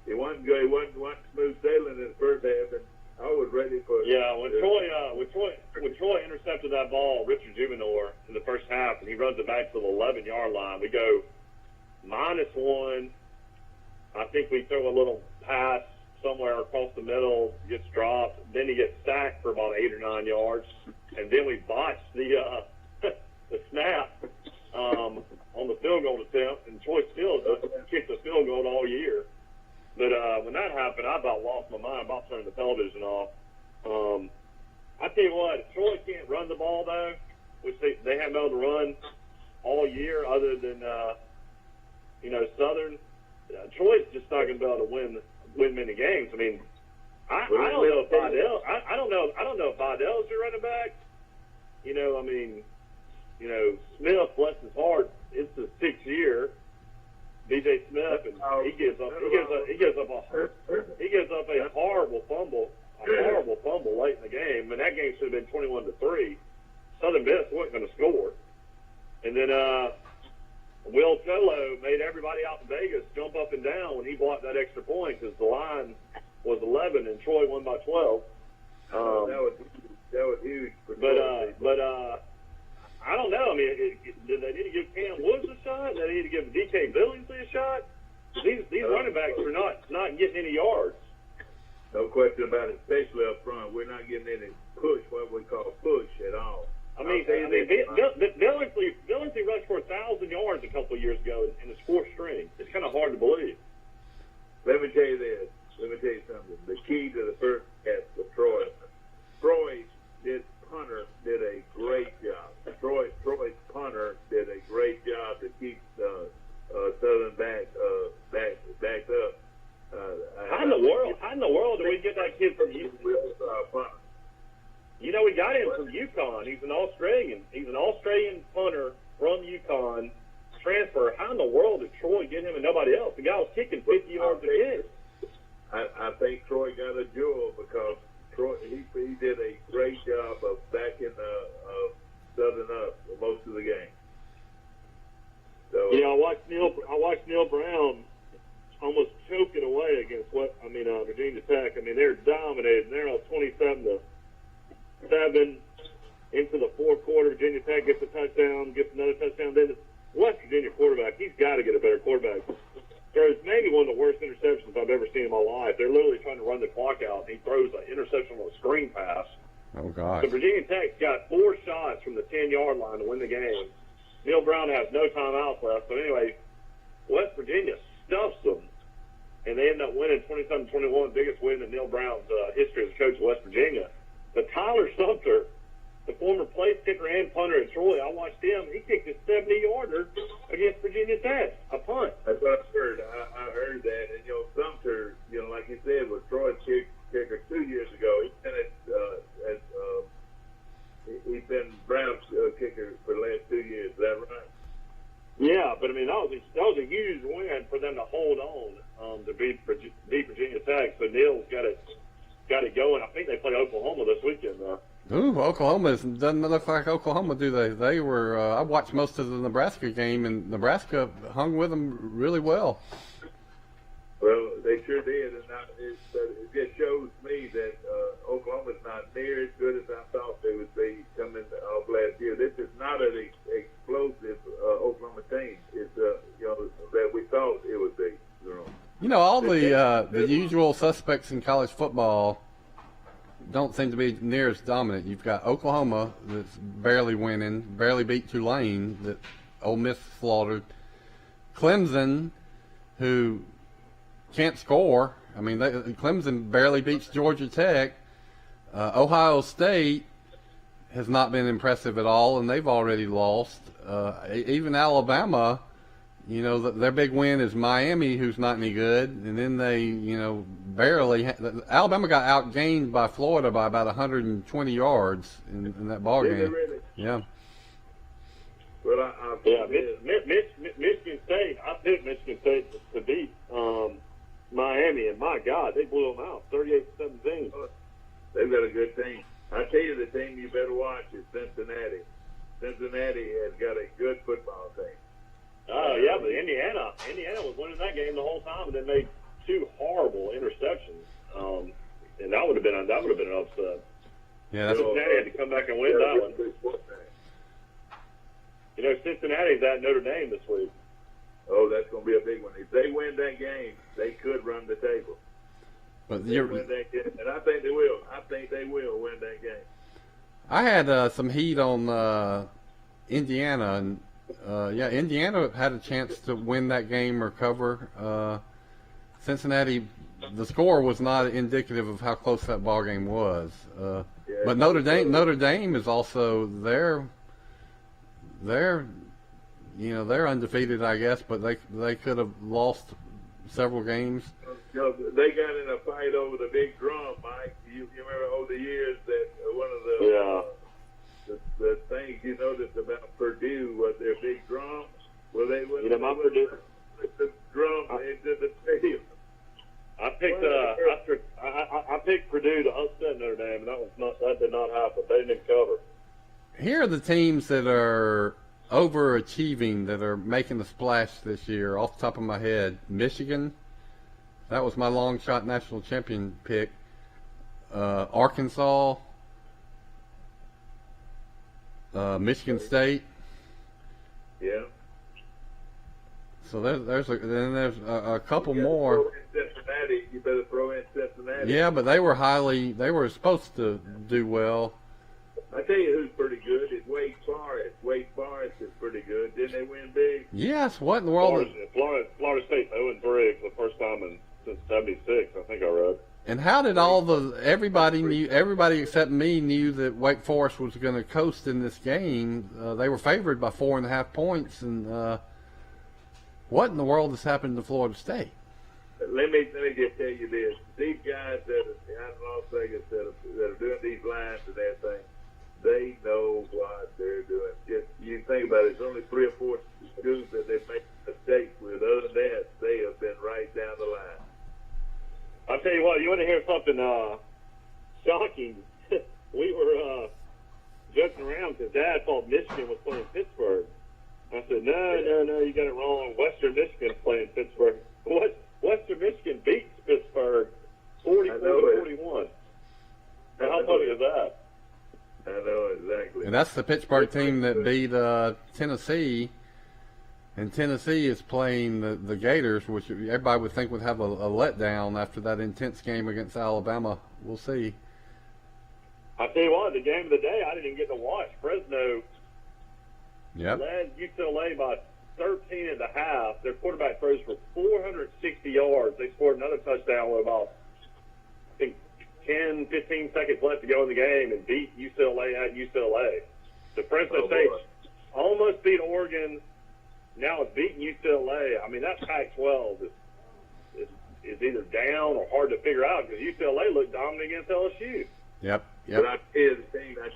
it wasn't good. It wasn't smooth sailing in the first half, and I was ready for. Yeah, when Troy intercepted that ball, Richard Juvenor, in the first half, and he runs it back to the 11-yard line, we go -1. I think we throw a little pass somewhere across the middle, gets dropped. Then he gets sacked for about 8 or 9 yards, and then we botched the the snap on the field goal attempt, and Troy still kicked the field goal all year. But when that happened, I about lost my mind, about turning the television off. I tell you what, if Troy can't run the ball, though, which they haven't been able to run all year other than, Southern, Troy's just not going to be able to win many games. I mean, I don't know if Vidal, I don't know if Vidal's your running back. Smith, bless his heart, it's his 6th year. DJ Smith, and he gives up a horrible fumble late in the game, and that game should have been 21-3. Southern Miss wasn't going to score, and then Will Cholo made everybody out in Vegas jump up and down when he blocked that extra point because the line was 11 and Troy won by 12. That was huge. But I don't know. I mean, did they need to give Cam Woods a shot? Did they need to give DK Billingsley a shot? These running backs are not getting any yards. No question about it, especially up front. We're not getting any push, what we call push at all. I mean, Billingsley rushed for 1,000 yards a couple of years ago in his 4th string. It's kind of hard to believe. Let me tell you this. Let me tell you something. The key to the first half for Troy. Punter did a great job. Troy's punter did a great job to keep Southern backed up. How in the world do we get that kid from Houston? We got him from UConn. He's an Australian. He's an Australian punter from UConn. Transfer. How in the world did Troy get him and nobody else? The guy was kicking 50 yards a game. I think Troy got a jewel because Troy he did a great job of backing Southern up for most of the game. So I watched Neil Brown almost choke it away against Virginia Tech. I mean, they're dominating. They're on 27-7 into the 4th quarter. Virginia Tech gets a touchdown, gets another touchdown. Then the West Virginia quarterback, he's got to get a better quarterback. Throws maybe one of the worst interceptions I've ever seen in my life. They're literally trying to run the clock out, and he throws an interception on a screen pass. Oh, God. So Virginia Tech's got 4 shots from the 10-yard line to win the game. Neil Brown has no timeouts left. So anyway, West Virginia stuffs them, and they end up winning 27-21, biggest win in Neil Brown's history as a coach of West Virginia. But Tyler Sumter, the former place kicker and punter at Troy, I watched him. He kicked a 70-yarder against Virginia Tech, a punt. That's what I heard. I heard that. And, Sumter, like you said, was Troy's kicker 2 years ago. He's been Brown's kicker for the last 2 years. Is that right? Yeah, but, I mean, that was a huge win for them to hold on to beat Virginia Tech. So Neil's got it going. I think they play Oklahoma this weekend, though. Ooh, Oklahoma doesn't look like Oklahoma, do they? They were. I watched most of the Nebraska game, and Nebraska hung with them really well. Well, they sure did, and it just shows me that Oklahoma's not near as good as I thought they would be coming off last year. This is not an explosive Oklahoma team. It's that we thought it would be. All the usual suspects in college football don't seem to be near as dominant. You've got Oklahoma that's barely winning, barely beat Tulane, that Ole Miss slaughtered. Clemson, who can't score. I mean, Clemson barely beats Georgia Tech. Ohio State has not been impressive at all, and they've already lost. Even Alabama, their big win is Miami, who's not any good, and then they, barely. Alabama got outgained by Florida by about 120 yards in that ball game. Really? Yeah. Well, Michigan State. I picked Michigan State to beat Miami, and my God, they blew them out, 38-17. They've got a good team. I tell you, the team you better watch is Cincinnati. Cincinnati has got a good football team. Yeah, but Indiana was winning that game the whole time, and then made 2 horrible interceptions. and that would have been an upset. Yeah, that's Cincinnati had to come back and win that one. You know, Cincinnati's at Notre Dame this week. Oh, that's going to be a big one. If they win that game, they could run the table. But They win that game, and I think they will. I think they will win that game. I had some heat on Indiana, and Indiana had a chance to win that game or cover. Cincinnati, the score was not indicative of how close that ball game was. But Notre Dame is also they're undefeated, I guess, but they could have lost several games. You know, they got in a fight over the big drum, Mike. You remember over the years that one of the things you noticed about Purdue was their big drum. Well, they went Purdue the drum into the stadium. I picked Purdue to upset Notre Dame, and that did not happen. They didn't cover. Here are the teams that are overachieving, that are making the splash this year. Off the top of my head, Michigan. That was my long shot national champion pick. Arkansas, Michigan State. Yeah. So there's a couple more. Cincinnati, you better throw in Cincinnati. Yeah, but they were supposed to do well. I tell you who's pretty good is Wake Forest. Wake Forest is pretty good. Didn't they win big? Yes. What in the world? Florida State 0-3 for the first time since '76. I think I read. And how did everybody except me knew that Wake Forest was going to coast in this game? They were favored by 4.5 points, and what in the world has happened to Florida State? Let me just tell you this: these guys that are out in Las Vegas that are doing these lines and everything, they know what they're doing. Just you think about it, there's only 3 or 4 schools that they make mistakes with. Other than that, they have been right down the line. I'll tell you what, you want to hear something shocking? We were joking around because Dad thought Michigan was playing Pittsburgh. I said, no, you got it wrong. Western Michigan's playing Pittsburgh. Western Michigan beats Pittsburgh 44-41. How funny is that? I know exactly. And that's the Pittsburgh team that beat Tennessee. And Tennessee is playing the Gators, which everybody would think would have a letdown after that intense game against Alabama. We'll see. I'll tell you what, the game of the day I didn't even get to watch. Fresno led UCLA by 13 and a half. Their quarterback throws for 460 yards. They scored another touchdown with about, I think, 10, 15 seconds left to go in the game and beat UCLA at UCLA. So Fresno State almost beat Oregon. Now it's beating UCLA. I mean, that Pac-12 is either down or hard to figure out because UCLA looked dominant against LSU. Yep. But I tell you the team, the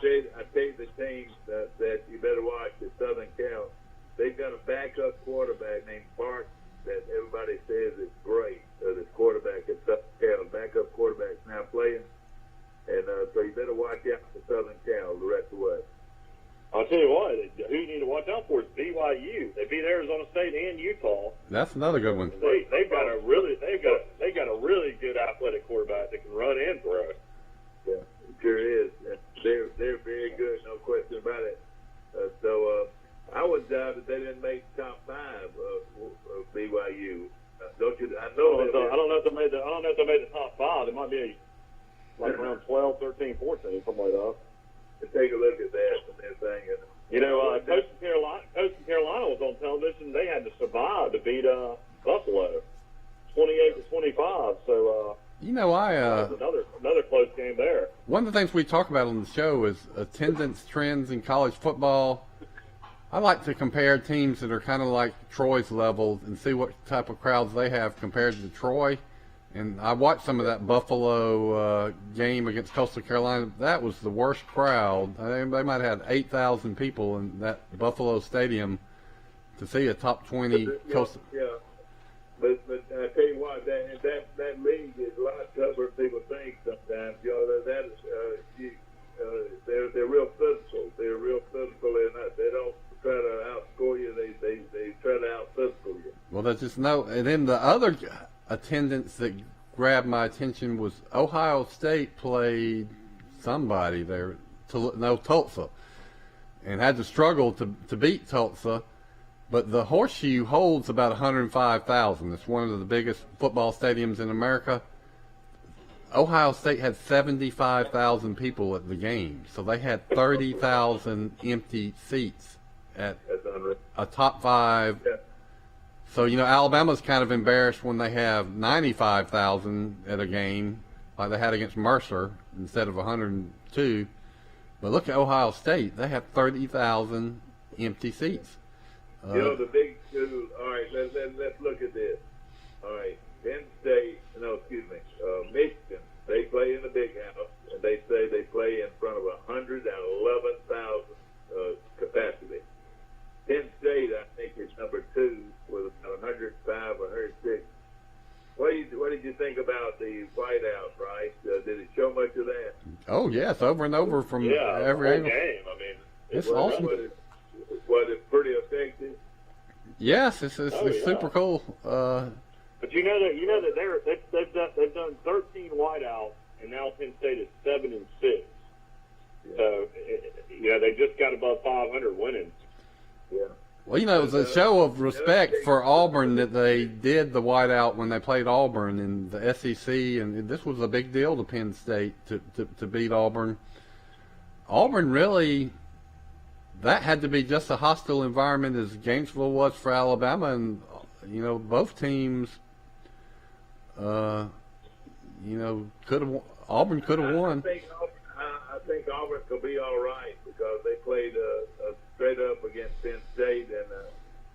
team that you better watch is Southern Cal. They've got a backup quarterback named Park that everybody says is great. This quarterback at Southern Cal, backup quarterback's now playing, and so you better watch out for Southern Cal the rest of the way. I'll tell you what, who you need to watch out for is BYU. They beat Arizona State and Utah. That's another good one. They've got a really good athletic quarterback that can run and throw. Yeah, it sure is. They're very good, no question about it. So I was doubt that they didn't make top 5 of BYU. Don't you? I don't know if they made the top 5. It might be like around 12, 13, 14, something like that. Take a look at that and everything. You know, Coastal Carolina was on television. They had to survive to beat Buffalo, 28-25. So another close game there. One of the things we talk about on the show is attendance trends in college football. I like to compare teams that are kind of like Troy's level and see what type of crowds they have compared to Troy. And I watched some of that Buffalo game against Coastal Carolina. That was the worst crowd. They might have had 8,000 people in that Buffalo stadium to see a top 20 Coastal. Yeah, but I tell you what, that league is a lot tougher than people think sometimes. You know, they're real physical. They're real physical, and they don't try to outscore you. They try to out physical you. Well, there's just no. And then the other attendance that grabbed my attention was Ohio State played somebody there, Tulsa, and had to struggle to beat Tulsa. But the Horseshoe holds about 105,000. It's one of the biggest football stadiums in America. Ohio State had 75,000 people at the game, so they had 30,000 empty seats at a top 5. Yeah. So, Alabama's kind of embarrassed when they have 95,000 at a game, like they had against Mercer instead of 102. But look at Ohio State. They have 30,000 empty seats. The big two. All right, let's look at this. All right, Michigan. They play in the big house, and they say they play in front of 111,000 capacity. Penn State, I think, is number 2 with about 105 or 106. What did you think about the whiteout, Bryce? Did it show much of that? Oh yes, over and over from every whole angle. game. I mean, It's awesome. Was it pretty effective? Yes, it's super cool. But you know that they've done 13 whiteouts, and now Penn State is 7-6. Yeah. So they just got above 500 winning. Yeah. Well, it was a show of respect for Auburn that they did the whiteout when they played Auburn in the SEC, and this was a big deal to Penn State to beat Auburn. Auburn really, that had to be just a hostile environment as Gainesville was for Alabama, and both teams, Auburn could have won. I think Auburn could be all right because they played straight up against Penn State, and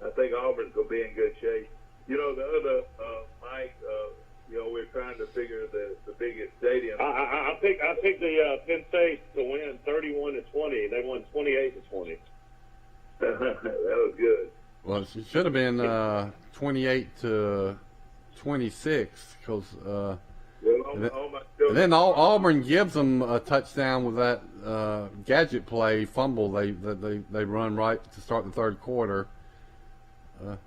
I think Auburn could be in good shape. The other, Mike, we're trying to figure the biggest stadium. I picked the Penn State to win 31-20. They won 28-20. That was good. Well, it should have been 28-26 because. And then Auburn gives them a touchdown with that gadget play fumble they run right to start the third quarter.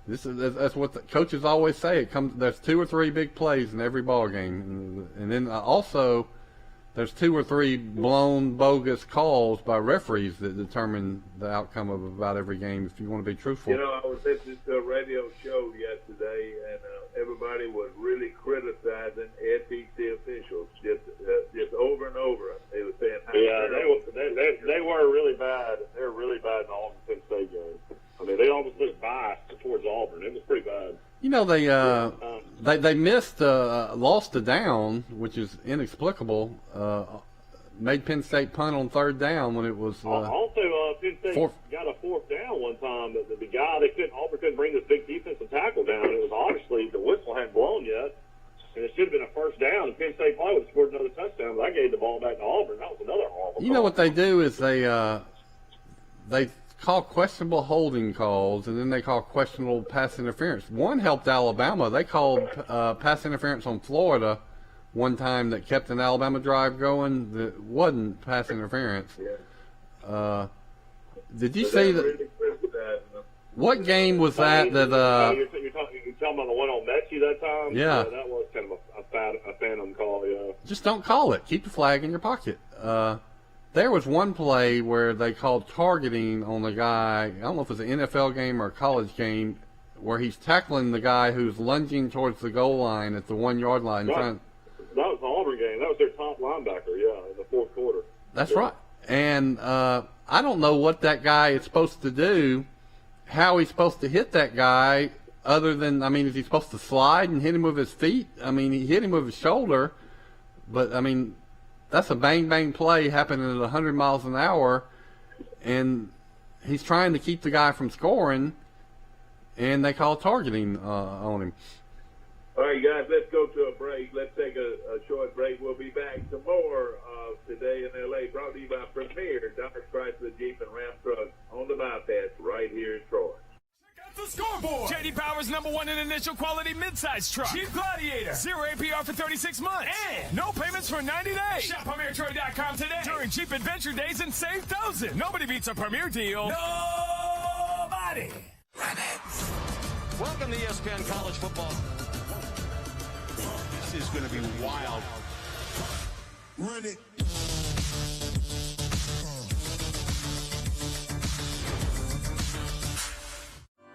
That's what the coaches always say. There's 2 or 3 big plays in every ball game, and then also there's 2 or 3 blown bogus calls by referees that determine the outcome of about every game. If you want to be truthful. I was listening to a radio show yesterday, and everybody was really criticizing SEC officials just over and over. They were saying, they were really bad. They were really bad in the Auburn Penn State game. I mean, they almost looked biased towards Auburn. It was pretty bad. They missed, lost a down, which is inexplicable. Made Penn State punt on 3rd down when it was. Penn State got a 4th down one time. The guy Auburn couldn't bring this big defensive tackle down. It was obviously the whistle hadn't blown yet, and it should have been a 1st down. And Penn State probably would have scored another touchdown, but I gave the ball back to Auburn. That was another horrible. Call. What they do is they call questionable holding calls, and then they call questionable pass interference. One helped Alabama. They called pass interference on Florida one time that kept an Alabama drive going that wasn't pass interference. Did you see that? What game was that? You're talking about the one on Mechie that time? Yeah. That was kind of a phantom call, yeah. Just don't call it. Keep the flag in your pocket. There was one play where they called targeting on the guy. I don't know if it was an NFL game or a college game, where he's tackling the guy who's lunging towards the goal line at the 1-yard line. Right. That was the Auburn game. That was their top linebacker, in the 4th quarter. That's right. And I don't know what that guy is supposed to do, how he's supposed to hit that guy, other than, is he supposed to slide and hit him with his feet? He hit him with his shoulder, but, that's a bang-bang play happening at 100 miles an hour, and he's trying to keep the guy from scoring, and they call targeting on him. All right, guys, let's go to a break. Let's take a short break. We'll be back some more Today in L.A., brought to you by Premier Dodge Chrysler Jeep and Ram Truck on the bypass right here in Troy. The scoreboard. J.D. Power's #1 in initial quality midsize truck. Jeep Gladiator. 0 APR for 36 months. And no payments for 90 days. Shop PremierTroy.com today during Jeep Adventure Days and save thousands. Nobody beats a Premier deal. Nobody. Run it. Welcome to ESPN College Football. This is going to be wild. Run it.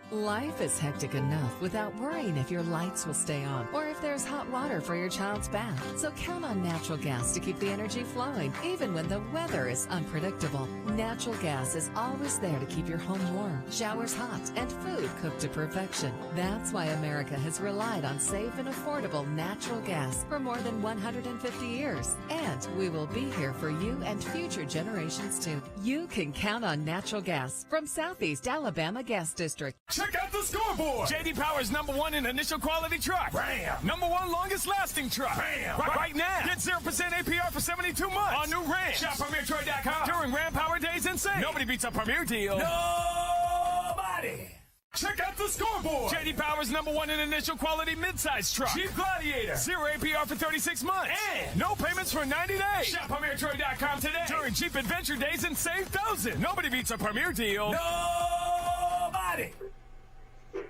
Life is hectic enough without worrying if your lights will stay on or if there's hot water for your child's bath. So count on natural gas to keep the energy flowing, even when the weather is unpredictable. Natural gas is always there to keep your home warm, showers hot, and food cooked to perfection. That's why America has relied on safe and affordable natural gas for more than 150 years. And we will be here for you and future generations too. You can count on natural gas from Southeast Alabama Gas District. Check out the scoreboard. J.D. Power's #1 in initial quality truck. Bam. #1 longest lasting truck. Bam. Right now. Get 0% APR for 72 months on new Ram. Shop PremierTroy.com during Ram Power Days and save. Nobody beats a Premier deal. Nobody. Check out the scoreboard. J.D. Power's #1 in initial quality midsize truck. Jeep Gladiator. 0 APR for 36 months. And no payments for 90 days. Shop PremierTroy.com today during Jeep Adventure Days and save thousands. Nobody beats a Premier deal. Nobody.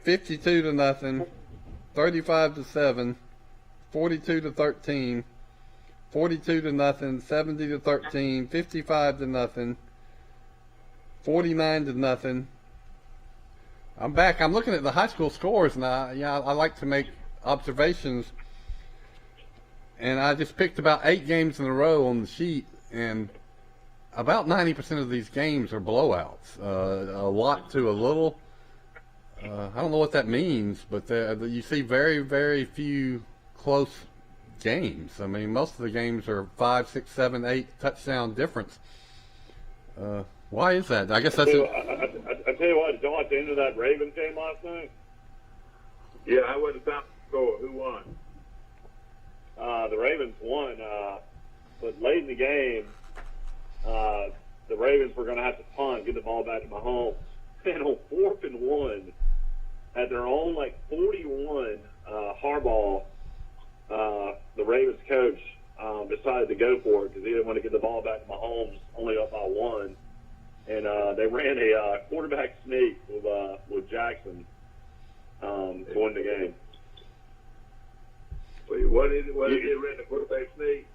52-0, 35-7, 42-13, 42-0, 70-13, 55-0, 49-0. I'm back. I'm looking at the high school scores, and I like to make observations. And I just picked about 8 games in a row on the sheet, and about 90% of these games are blowouts. A lot to a little. I don't know what that means, but you see very, very few close games. I mean, most of the games are 5, 6, 7, 8 touchdown difference. Why is that? I guess that's it. I tell you what, did y'all watch the end of that Ravens game last night? Yeah, I went to top score. Who won? The Ravens won, but late in the game, the Ravens were going to have to punt, get the ball back to Mahomes. And on 4th and 1, at their own 41, Harbaugh, the Ravens coach, decided to go for it because he didn't want to get the ball back to Mahomes, only up by 1. And they ran a quarterback sneak with Jackson to win the game. Wait, what did he run the quarterback sneak?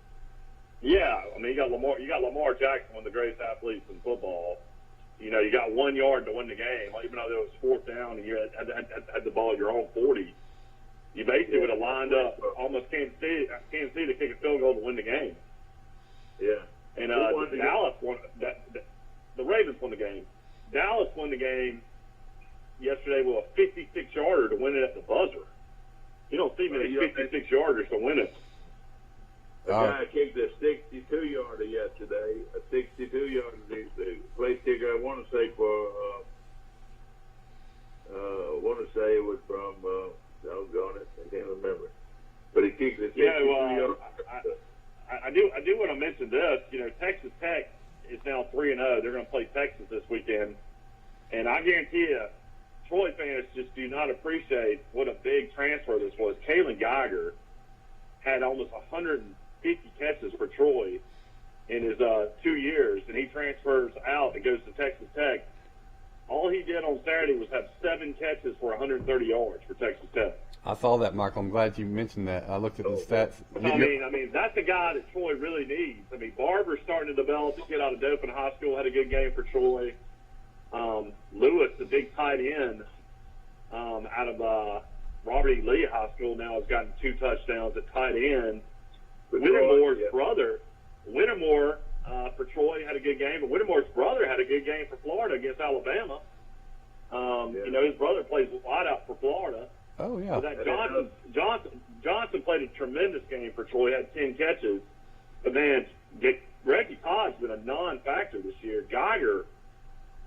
Yeah, I mean you got Lamar Jackson, one of the greatest athletes in football. You know, you got 1 yard to win the game, even though it was 4th down and you had the ball at your own 40. You basically would have lined up almost Kansas City to kick a field goal to win the game. Yeah. And Dallas won. The Ravens won the game. Dallas won the game yesterday with a 56-yarder to win it at the buzzer. You don't see many 56-yarders to win it. The guy kicked a 62-yarder yesterday. A 62-yarder. The place kicker, I want to say it was from. Doggone it, I can't remember. But he kicked a 62-yarder. I do want to mention this. You know, Texas Tech is now 3-0. They're going to play Texas this weekend, and I guarantee you, Troy fans just do not appreciate what a big transfer this was. Kalen Geiger had almost 150 catches for Troy in his 2 years, and he transfers out and goes to Texas Tech. All he did on Saturday was have 7 catches for 130 yards for Texas Tech. I saw that, Michael. I'm glad you mentioned that. I looked at the stats. I mean, that's a guy that Troy really needs. I mean, Barber's starting to develop. The kid out of Dothan High School had a good game for Troy. Lewis, the big tight end out of Robert E. Lee High School, now has gotten 2 touchdowns at tight end. Whittemore's brother, for Troy had a good game, but Whittemore's brother had a good game for Florida against Alabama. You know, his brother plays wide out for Florida. Oh, yeah. So that Johnson played a tremendous game for Troy, had 10 catches. But, man, Reggie Todd's been a non-factor this year. Geiger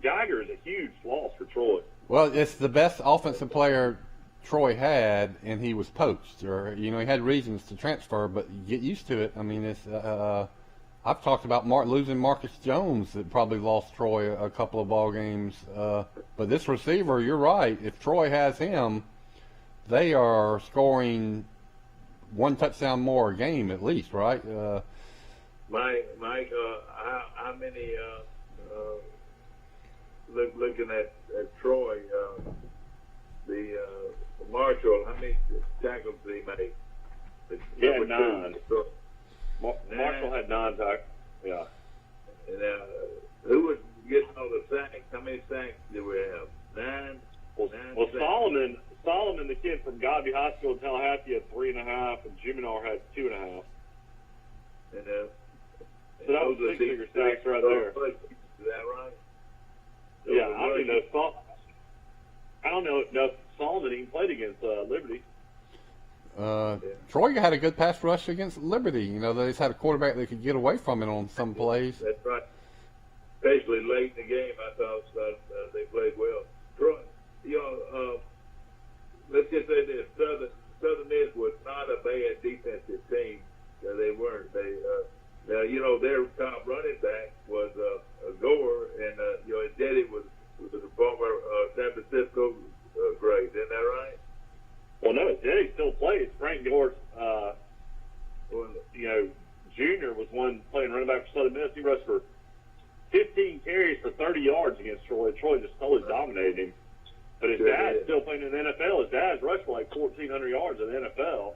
is a huge loss for Troy. Well, it's the best offensive player Troy had, and he was poached. Or, you know, he had reasons to transfer, but you get used to it. I mean, it's I've talked about losing Marcus Jones that probably lost Troy a couple of ball games. But this receiver, you're right. If Troy has him, they are scoring 1 touchdown more a game at least, right? Mike, how many? Looking at Troy, the Marshall, how many tackles did he make? He had 9. Marshall had 9 tackles. Yeah. And who was getting all the sacks? How many sacks did we have? 9? Well, Solomon, the kid from Godby High School in Tallahassee, had 3.5, and Juminar had 2.5. And so that was 6-figure sacks right there. Is that right? Yeah, I don't even know. I don't know if Solomon even played against Liberty. Troy had a good pass rush against Liberty. You know, they just had a quarterback that could get away from it on some plays. That's right. Especially late in the game, I thought they played well. Troy, let's just say this: Southern Miss was not a bad defensive team. They weren't. Their top running back was Gore, and his daddy was a former San Francisco grade. Isn't that right? Well, no, his daddy still plays. Frank Gore, Junior was one playing running back for Southern Miss. He rushed for 15 carries for 30 yards against Troy. Troy just totally dominated him. But his dad's still playing in the NFL. His dad's rushed for like 1,400 yards in the NFL.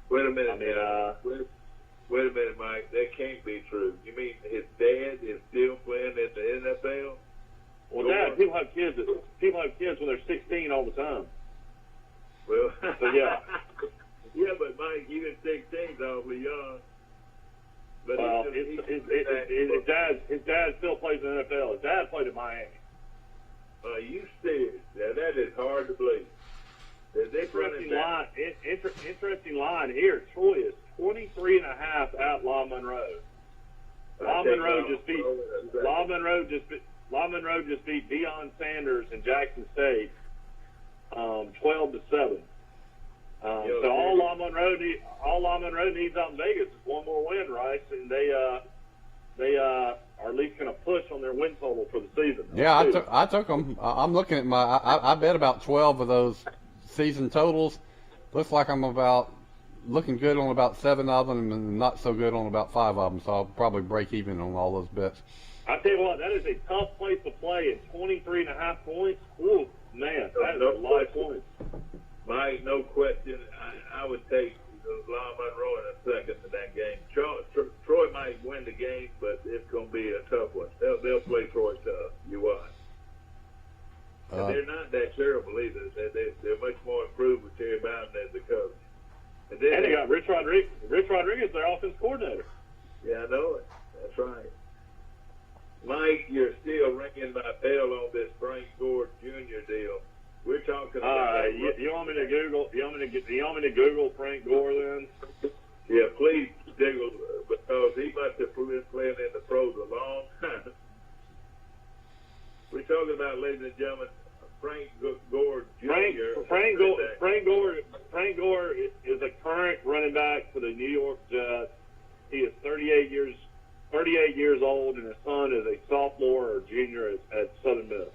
Wait a minute. Wait a minute, Mike. That can't be true. You mean his dad is still playing in the NFL? Well, Dad, people have kids when they're 16 all the time. Well, so, yeah. Yeah, but Mike, even 16's awfully young. But well, his dad still plays in the NFL. His dad played in Miami. Are you serious? Now, that is hard to believe. Interesting line here. Troy is 23.5 at La Monroe. La Monroe just beat Deion Sanders and Jackson State 12-7. So all La Monroe needs out in Vegas is one more win, Rice, and they are at least going to push on their win total for the season. Yeah, I took them. I'm looking at I bet about 12 of those season totals. Looks like I'm looking good on about 7 of them and not so good on about 5 of them. So I'll probably break even on all those bets. I tell you what, that is a tough place to play at 23.5 points. Ooh, man, that is a lot of points. Mike, no question. I would take La Monroe in a second in that game. Troy might win the game, but it's going to be a tough one. They'll play Troy tough. You watch. And they're not that terrible either. They're much more improved with Terry Bowden as the coach. And they got Rich Rodriguez, their offense coordinator. Yeah, I know it. That's right. Mike, you're still ringing my bell on this Frank Gore Jr. deal. We're talking about. You want me to Google? You want me to Google Frank Gore then? Yeah, please Google because he must have been playing in the pros a long time. We're talking about, ladies and gentlemen, Frank Gore Jr. Frank Gore is a current running back for the New York Jets. He is 38 years old, and his son is a sophomore or junior at Southern Miss.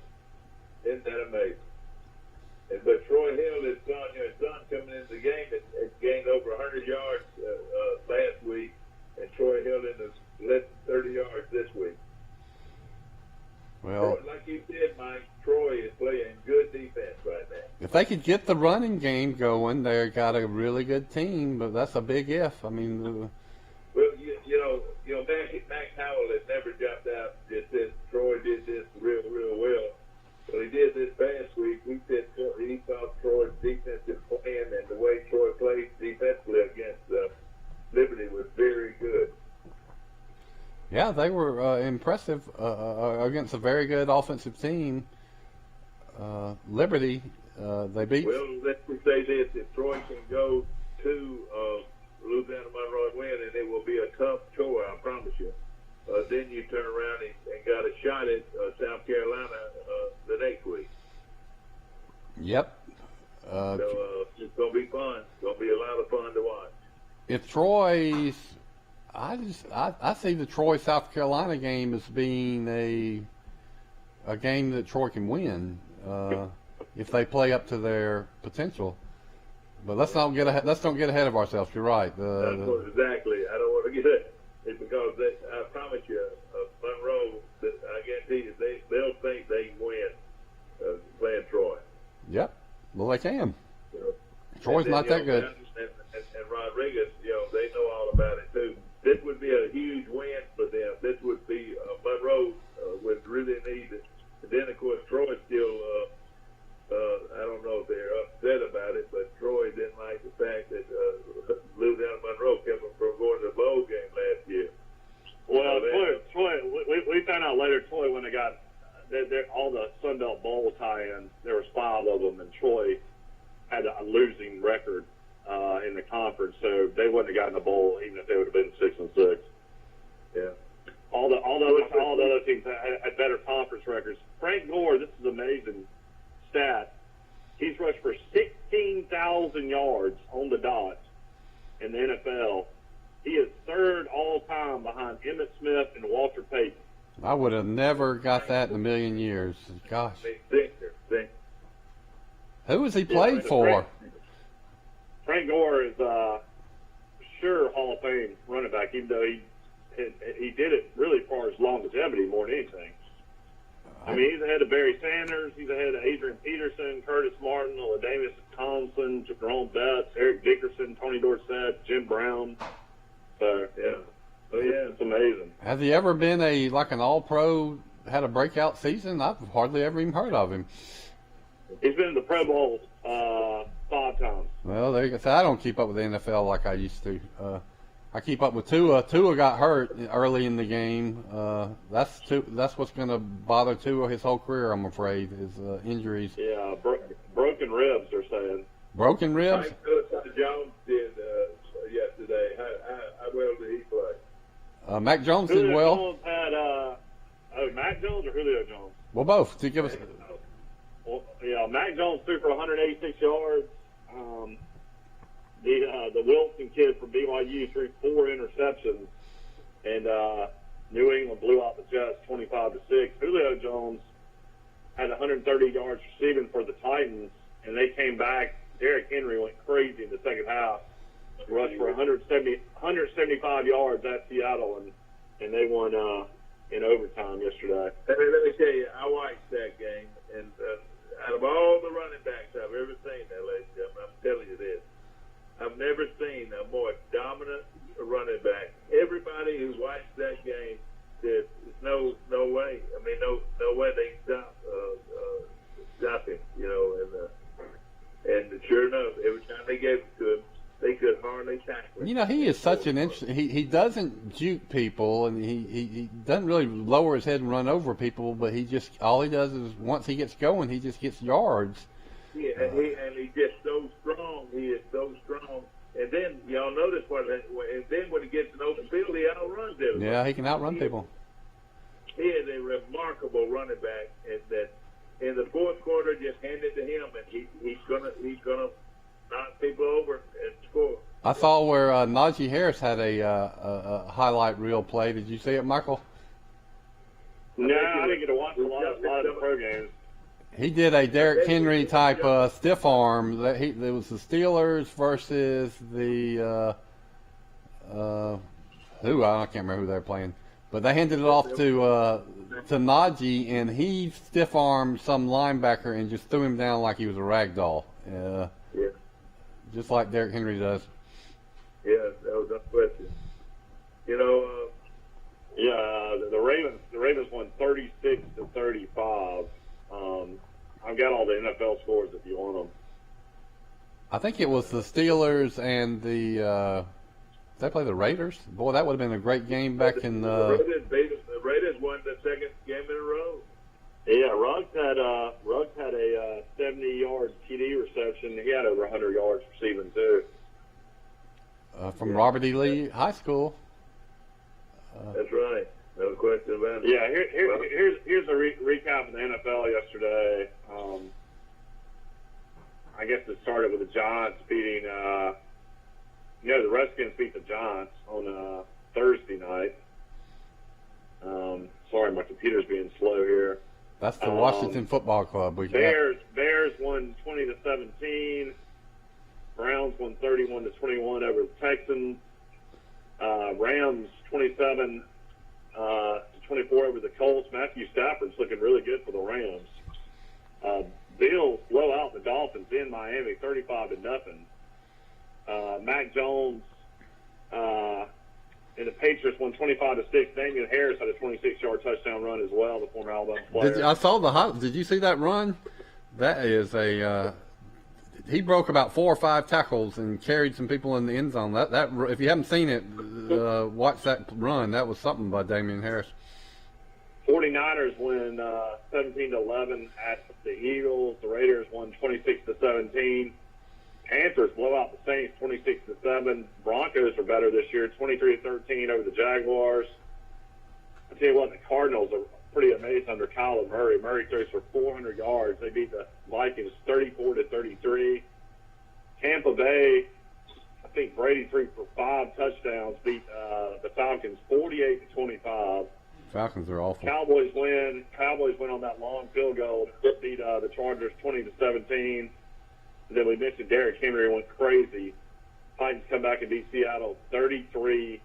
Isn't that amazing? But Troy Hill, his son coming into the game, has gained over 100 yards last week, and Troy Hill in less than 30 yards this week. Well, like you said, Mike, Troy is playing good defense right now. If they could get the running game going, they've got a really good team, but that's a big if. I mean, well, Max Howell has never jumped out and just said Troy did this real well. So he did this past week. He said he thought Troy's defensive plan and the way Troy played defensively against Liberty was very good. Yeah, they were impressive against a very good offensive team. Liberty, they beat. Well, let's just say this: if Troy can go to Louisiana Monroe and win, and it will be a tough chore, I promise you. Then you turn around and got a shot at South Carolina the next week. Yep. So it's going to be fun. It's going to be a lot of fun to watch. If Troy's, I see the Troy South Carolina game as being a game that Troy can win if they play up to their potential. But let's don't get ahead of ourselves. You're right. Exactly. I don't want to get it. It's because I promise you, Monroe, I guarantee you, they'll think they can win playing Troy. Yep. Well, they can. You know, Troy's not that good. And Rod Rodriguez, they know all about it too. This would be a huge win for them. This would be Monroe would really need it. And then of course Troy still. I don't know if they're upset about it, but Troy didn't like the fact that Louisiana Monroe kept them from going to the bowl game last year. Well, Troy, we found out later Troy when they got all the Sun Belt Bowl tie-ins, there was 5 of them, and Troy had a losing record in the conference, so they wouldn't have gotten a bowl even if they would have been 6-6. Yeah. All the other teams had better conference records. Frank Gore, this is amazing stat. He's rushed for 16,000 yards on the dot in the NFL. He is third all time behind Emmitt Smith and Walter Payton. I would have never got that in a million years. Gosh. Who has he played for? Frank Gore is sure Hall of Fame running back, even though he did it really for his longevity more than anything. I mean, he's ahead of Barry Sanders. He's ahead of Adrian Peterson, Curtis Martin, Ladainius Thompson, Jerome Betts, Eric Dickerson, Tony Dorsett, Jim Brown. So, yeah. Oh, yeah. It's amazing. Has he ever been an all-pro, had a breakout season? I've hardly ever even heard of him. He's been in the Pro Bowl 5 times. Well, there you go. So I don't keep up with the NFL like I used to. I keep up with Tua. Tua got hurt early in the game. That's what's going to bother Tua his whole career, I'm afraid, is injuries. Yeah, broken ribs, they're saying. Broken ribs? Like Jones did yesterday. How well did he play? Mac Jones did Julio well. Jones had, Mac Jones or Julio Jones? Well, both. To give us. Well, yeah, Mac Jones threw for 186 yards. The Wilson kid from BYU threw 4 interceptions, and New England blew out the Jets 25-6. Julio Jones had 130 yards receiving for the Titans, and they came back. Derrick Henry went crazy in the second half, rushed for 175 yards at Seattle, and they won in overtime yesterday. Let me tell you, I watched that game, and out of all the running backs I've ever seen, ladies and gentlemen, I'm telling you this. I've never seen a more dominant running back. Everybody who watched that game said, "There's no way. I mean, no way they can stop him." And sure enough, every time they gave it to him, they could hardly tackle him. He is such an interesting. He doesn't juke people, and he doesn't really lower his head and run over people. But all he does is once he gets going, he just gets yards. Yeah, and he's just so strong. He is so strong. And then y'all notice and then when he gets an open field, he outruns everybody. Yeah, he can outrun people. He is a remarkable running back, and that in the fourth quarter, just hand it to him, and he's gonna knock people over and score. I saw where Najee Harris had a highlight reel play. Did you see it, Michael? No, I didn't get to watch a lot of the pro games. He did a Derrick Henry type stiff arm. It was the Steelers versus the I can't remember who they were playing, but they handed it off to Najee, and he stiff armed some linebacker and just threw him down like he was a rag doll. Yeah. Just like Derrick Henry does. Yeah, that was no question. The Ravens won 36-35. I've got all the NFL scores if you want them. I think it was the Steelers and did they play the Raiders? Boy, that would have been a great game back in the Raiders won the second game in a row. Yeah, Ruggs had a 70-yard TD reception. He had over 100 yards receiving too. From Robert E. Lee High School. That's right. No question about it. Yeah, here's a recap of the NFL yesterday. I guess it started with the Giants beating, the Redskins beat the Giants on Thursday night. Sorry, my computer's being slow here. That's the Washington Football Club. Bears won 20-17. Browns won 31-21 over the Texans. Rams 27 24 over the Colts. Matthew Stafford's looking really good for the Rams. Bills blow out the Dolphins in Miami 35-0. Mac Jones and the Patriots won 25-6. Damian Harris had a 26-yard touchdown run as well, the former Alabama player. I saw did you see that run? That is he broke about 4 or 5 tackles and carried some people in the end zone. That if you haven't seen it, watch that run. That was something by Damian Harris. 49ers win 17-11 at the Eagles. The Raiders won 26-17. Panthers blow out the Saints 26-7. Broncos are better this year, 23-13 over the Jaguars. I tell you what, the Cardinals are pretty amazed under Kyler Murray. Murray throws for 400 yards. They beat the Vikings 34-33. Tampa Bay, I think Brady threw for 5 touchdowns, beat the Falcons 48-25. Falcons are awful. Cowboys win on that long field goal. Beat the Chargers 20-17. And then we mentioned Derrick Henry went crazy. Titans come back and beat Seattle 33-30,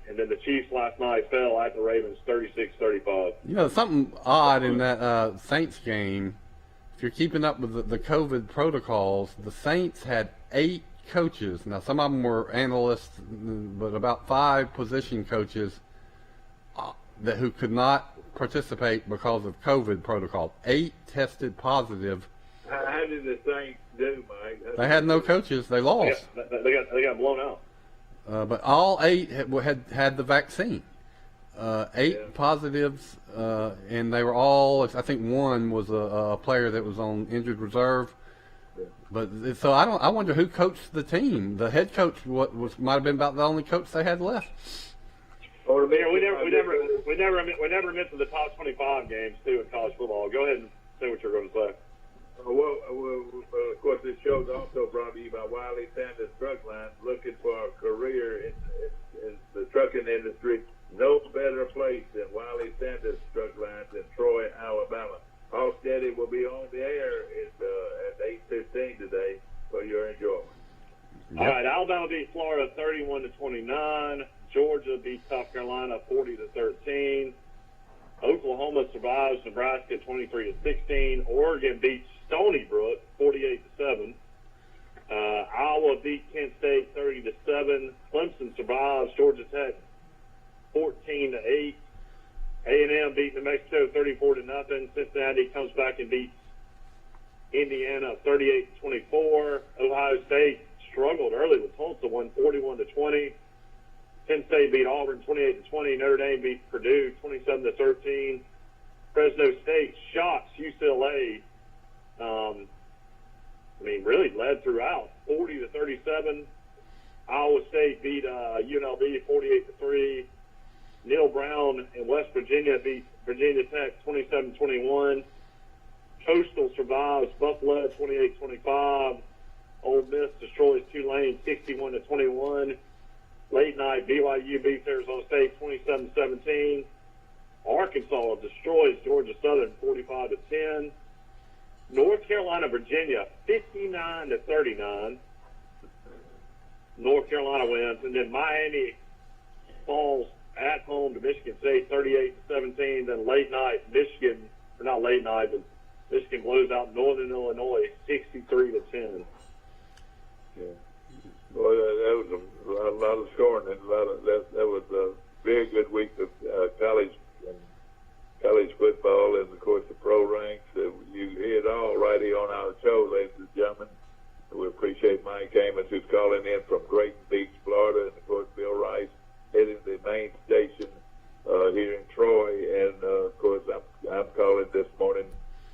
and then the Chiefs last night fell at the Ravens 36-35. You know, something odd in that Saints game. If you're keeping up with the COVID protocols, the Saints had 8 coaches. Now, some of them were analysts, but about 5 position coaches who could not participate because of COVID protocol. 8 tested positive. How did the Saints do, Mike? They had no coaches. They lost. They got blown out. But all 8 had the vaccine. 8 positives, and they were all. I think one was a player that was on injured reserve. But so I wonder who coached the team. The head coach might have been about the only coach they had left. Or we never mentioned the top 25 games too in college football. Go ahead and say what you're going to say. Well, of course, this show is also brought to you by Wiley Sanders Truck Line. Looking for a career in the trucking industry, no better place than Wiley Sanders Truck Lines in Troy, Alabama. Paul Steady will be on the air at 8:15 today for your enjoyment. Yep. All right, Alabama beat Florida 31-29. Georgia beat South Carolina 40-13. Oklahoma survives Nebraska 23-16. Oregon beats Stony Brook 48-7. Iowa beat Kent State 30-7. Clemson survives Georgia Tech 14-8. A&M beat New Mexico 34-0. Cincinnati comes back and beats Indiana 38-24. Ohio State struggled early with Tulsa, won 41-20. Penn State beat Auburn 28-20. Notre Dame beat Purdue 27-13. Fresno State shocks UCLA. Really led throughout 40-37. Iowa State beat UNLV 48-3. Neil Brown in West Virginia beat Virginia Tech 27-21. Coastal survives Buffalo 28-25. Ole Miss destroys Tulane 61-21. Late night BYU beats Arizona State 27-17. Arkansas destroys Georgia Southern 45-10. North Carolina Virginia 59-39. North Carolina wins, and then Miami falls at home to Michigan State 38-17. Then late night Michigan blows out Northern Illinois 63-10. Yeah. Well, that was a lot of scoring, and that was a very good week of college football, and of course the pro ranks. You hear it all right here on our show, ladies and gentlemen. We appreciate Mike Amos, who's calling in from Grayton Beach, Florida, and of course Bill Rice heading the main station here in Troy, and of course I'm calling this morning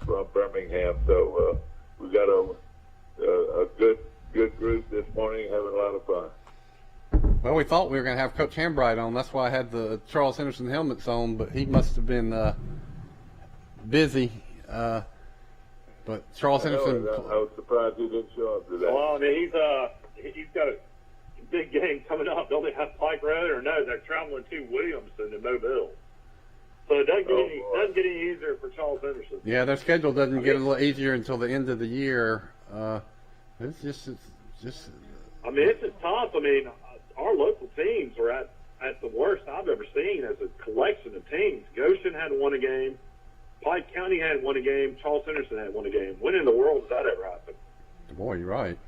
from Birmingham. So we got a good group this morning, having a lot of fun. Well, we thought we were going to have Coach Hambright on. That's why I had the Charles Henderson helmets on, but he must have been busy. But Charles Henderson. I was surprised he didn't show up today. Well, I mean, he's got a big game coming up. Don't they have Pike Road, or no? They're traveling to Williamson in Mobile. So it doesn't get any easier for Charles Henderson. Yeah, their schedule doesn't get a little easier until the end of the year. It's just. I mean, it's just tough. I mean, our local teams are at the worst I've ever seen as a collection of teams. Goshen hadn't won a game. Pike County hadn't won a game. Charles Henderson hadn't won a game. When in the world did that ever happen? Boy, you're right.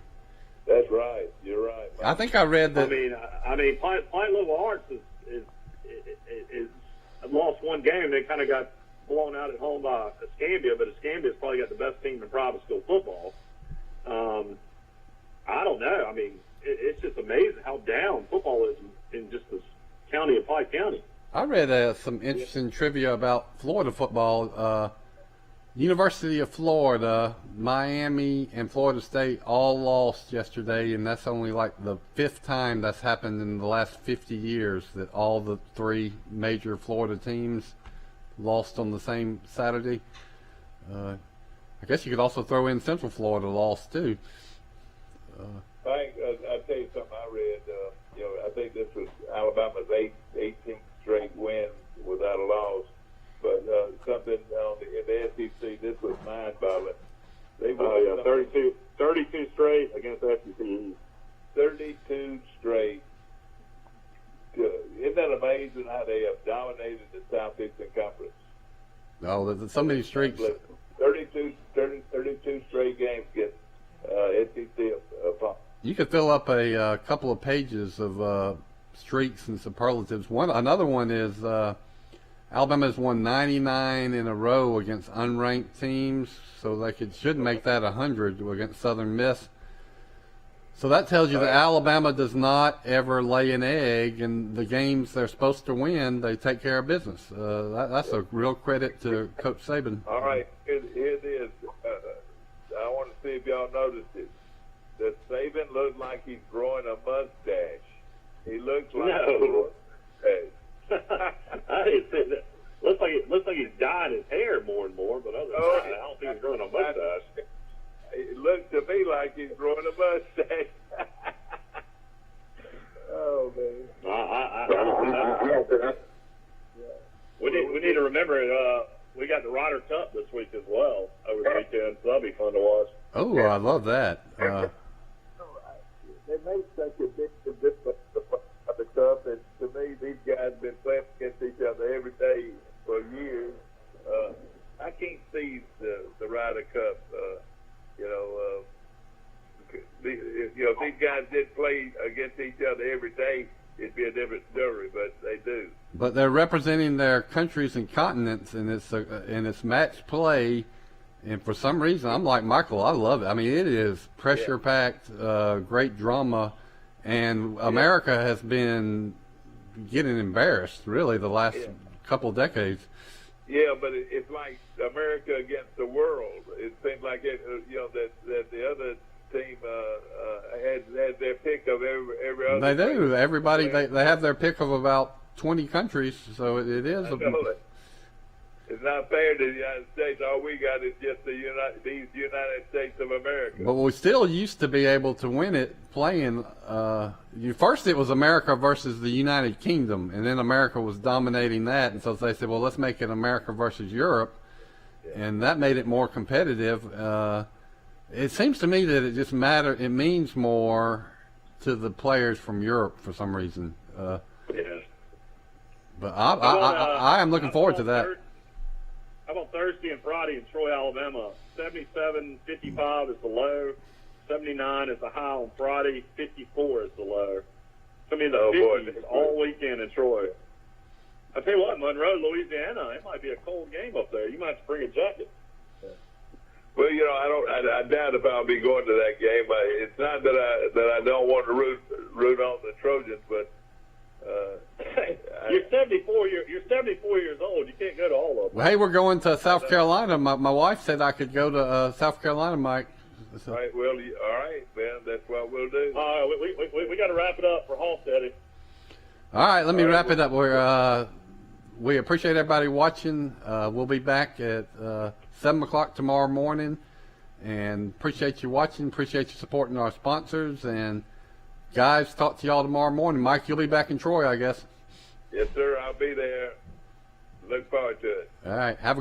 That's right. You're right. I think I read that. I mean, Pine Level Arts is lost one game. They kind of got blown out at home by Escambia, but Escambia's probably got the best team in private school football. I don't know. I mean, it's just amazing how down football is in just this county of Pike County. I read some interesting trivia about Florida football. University of Florida, Miami, and Florida State all lost yesterday, and that's only like the 5th time that's happened in the last 50 years that all the 3 major Florida teams lost on the same Saturday. I guess you could also throw in Central Florida lost too. I'll tell you something I read. I think this was Alabama's 18th straight win without a loss. But something in the SEC, this was mind-boggling. They won 32 straight against the SEC. 32 straight. Isn't that amazing how they have dominated the Southeastern Conference? Oh, there's so many streaks. 32 straight games get SEC upon. You could fill up a couple of pages of streaks and superlatives. Another one is Alabama's won 99 in a row against unranked teams, so they should make that 100 against Southern Miss. So that tells you that Alabama does not ever lay an egg, and the games they're supposed to win, they take care of business. That's a real credit to Coach Saban. All right, here it is. I want to see if y'all noticed it. Does Saban look like he's growing a mustache? He looks like I didn't say that. Looks like he's dyeing his hair more and more, but other than that, I don't think he's growing a mustache. It looks to me like he's growing a mustache. Oh man! I don't think that. We need to remember we got the Ryder Cup this week as well over the weekend, so that'll be fun to watch. Oh, I love that. They make such a big difference of the Cup, and to me, these guys have been playing against each other every day for years. I can't see the Ryder Cup. If these guys did play against each other every day, it'd be a different story. But they do. But they're representing their countries and continents, and it's match play. And for some reason, I'm like Michael. I love it. I mean, it is pressure-packed, great drama, and America has been getting embarrassed really the last couple of decades. Yeah, but it's like America against the world. It seems like that the other team had their pick of every other. They do. Place. Everybody they have their pick of about 20 countries, so it is. It's not fair to the United States. All we got is just these United States of America. But we still used to be able to win it playing. First, it was America versus the United Kingdom, and then America was dominating that. And so they said, well, let's make it America versus Europe, and that made it more competitive. It seems to me that it just matters. It means more to the players from Europe for some reason. But I am looking forward to that. How about Thursday and Friday in Troy, Alabama? 77-55 is the low. 79 is the high on Friday. 54 is the low. I mean, the 50s all weekend in Troy. I tell you what, Monroe, Louisiana, it might be a cold game up there. You might have to bring a jacket. Well, I doubt if I'll be going to that game. It's not that I don't want to root on the Trojans, but you're 74 years old. You can't go to all of them. Well, hey, we're going to South Carolina. My wife said I could go to South Carolina, Mike. So. Right. Well, all right, man. That's what we'll do. We got to wrap it up for Halstead. All right, let me wrap it up. We appreciate everybody watching. We'll be back at 7 o'clock tomorrow morning, and appreciate you watching. Appreciate you supporting our sponsors. And guys, talk to y'all tomorrow morning. Mike, you'll be back in Troy, I guess. Yes, sir. I'll be there. Look forward to it. All right. Have a good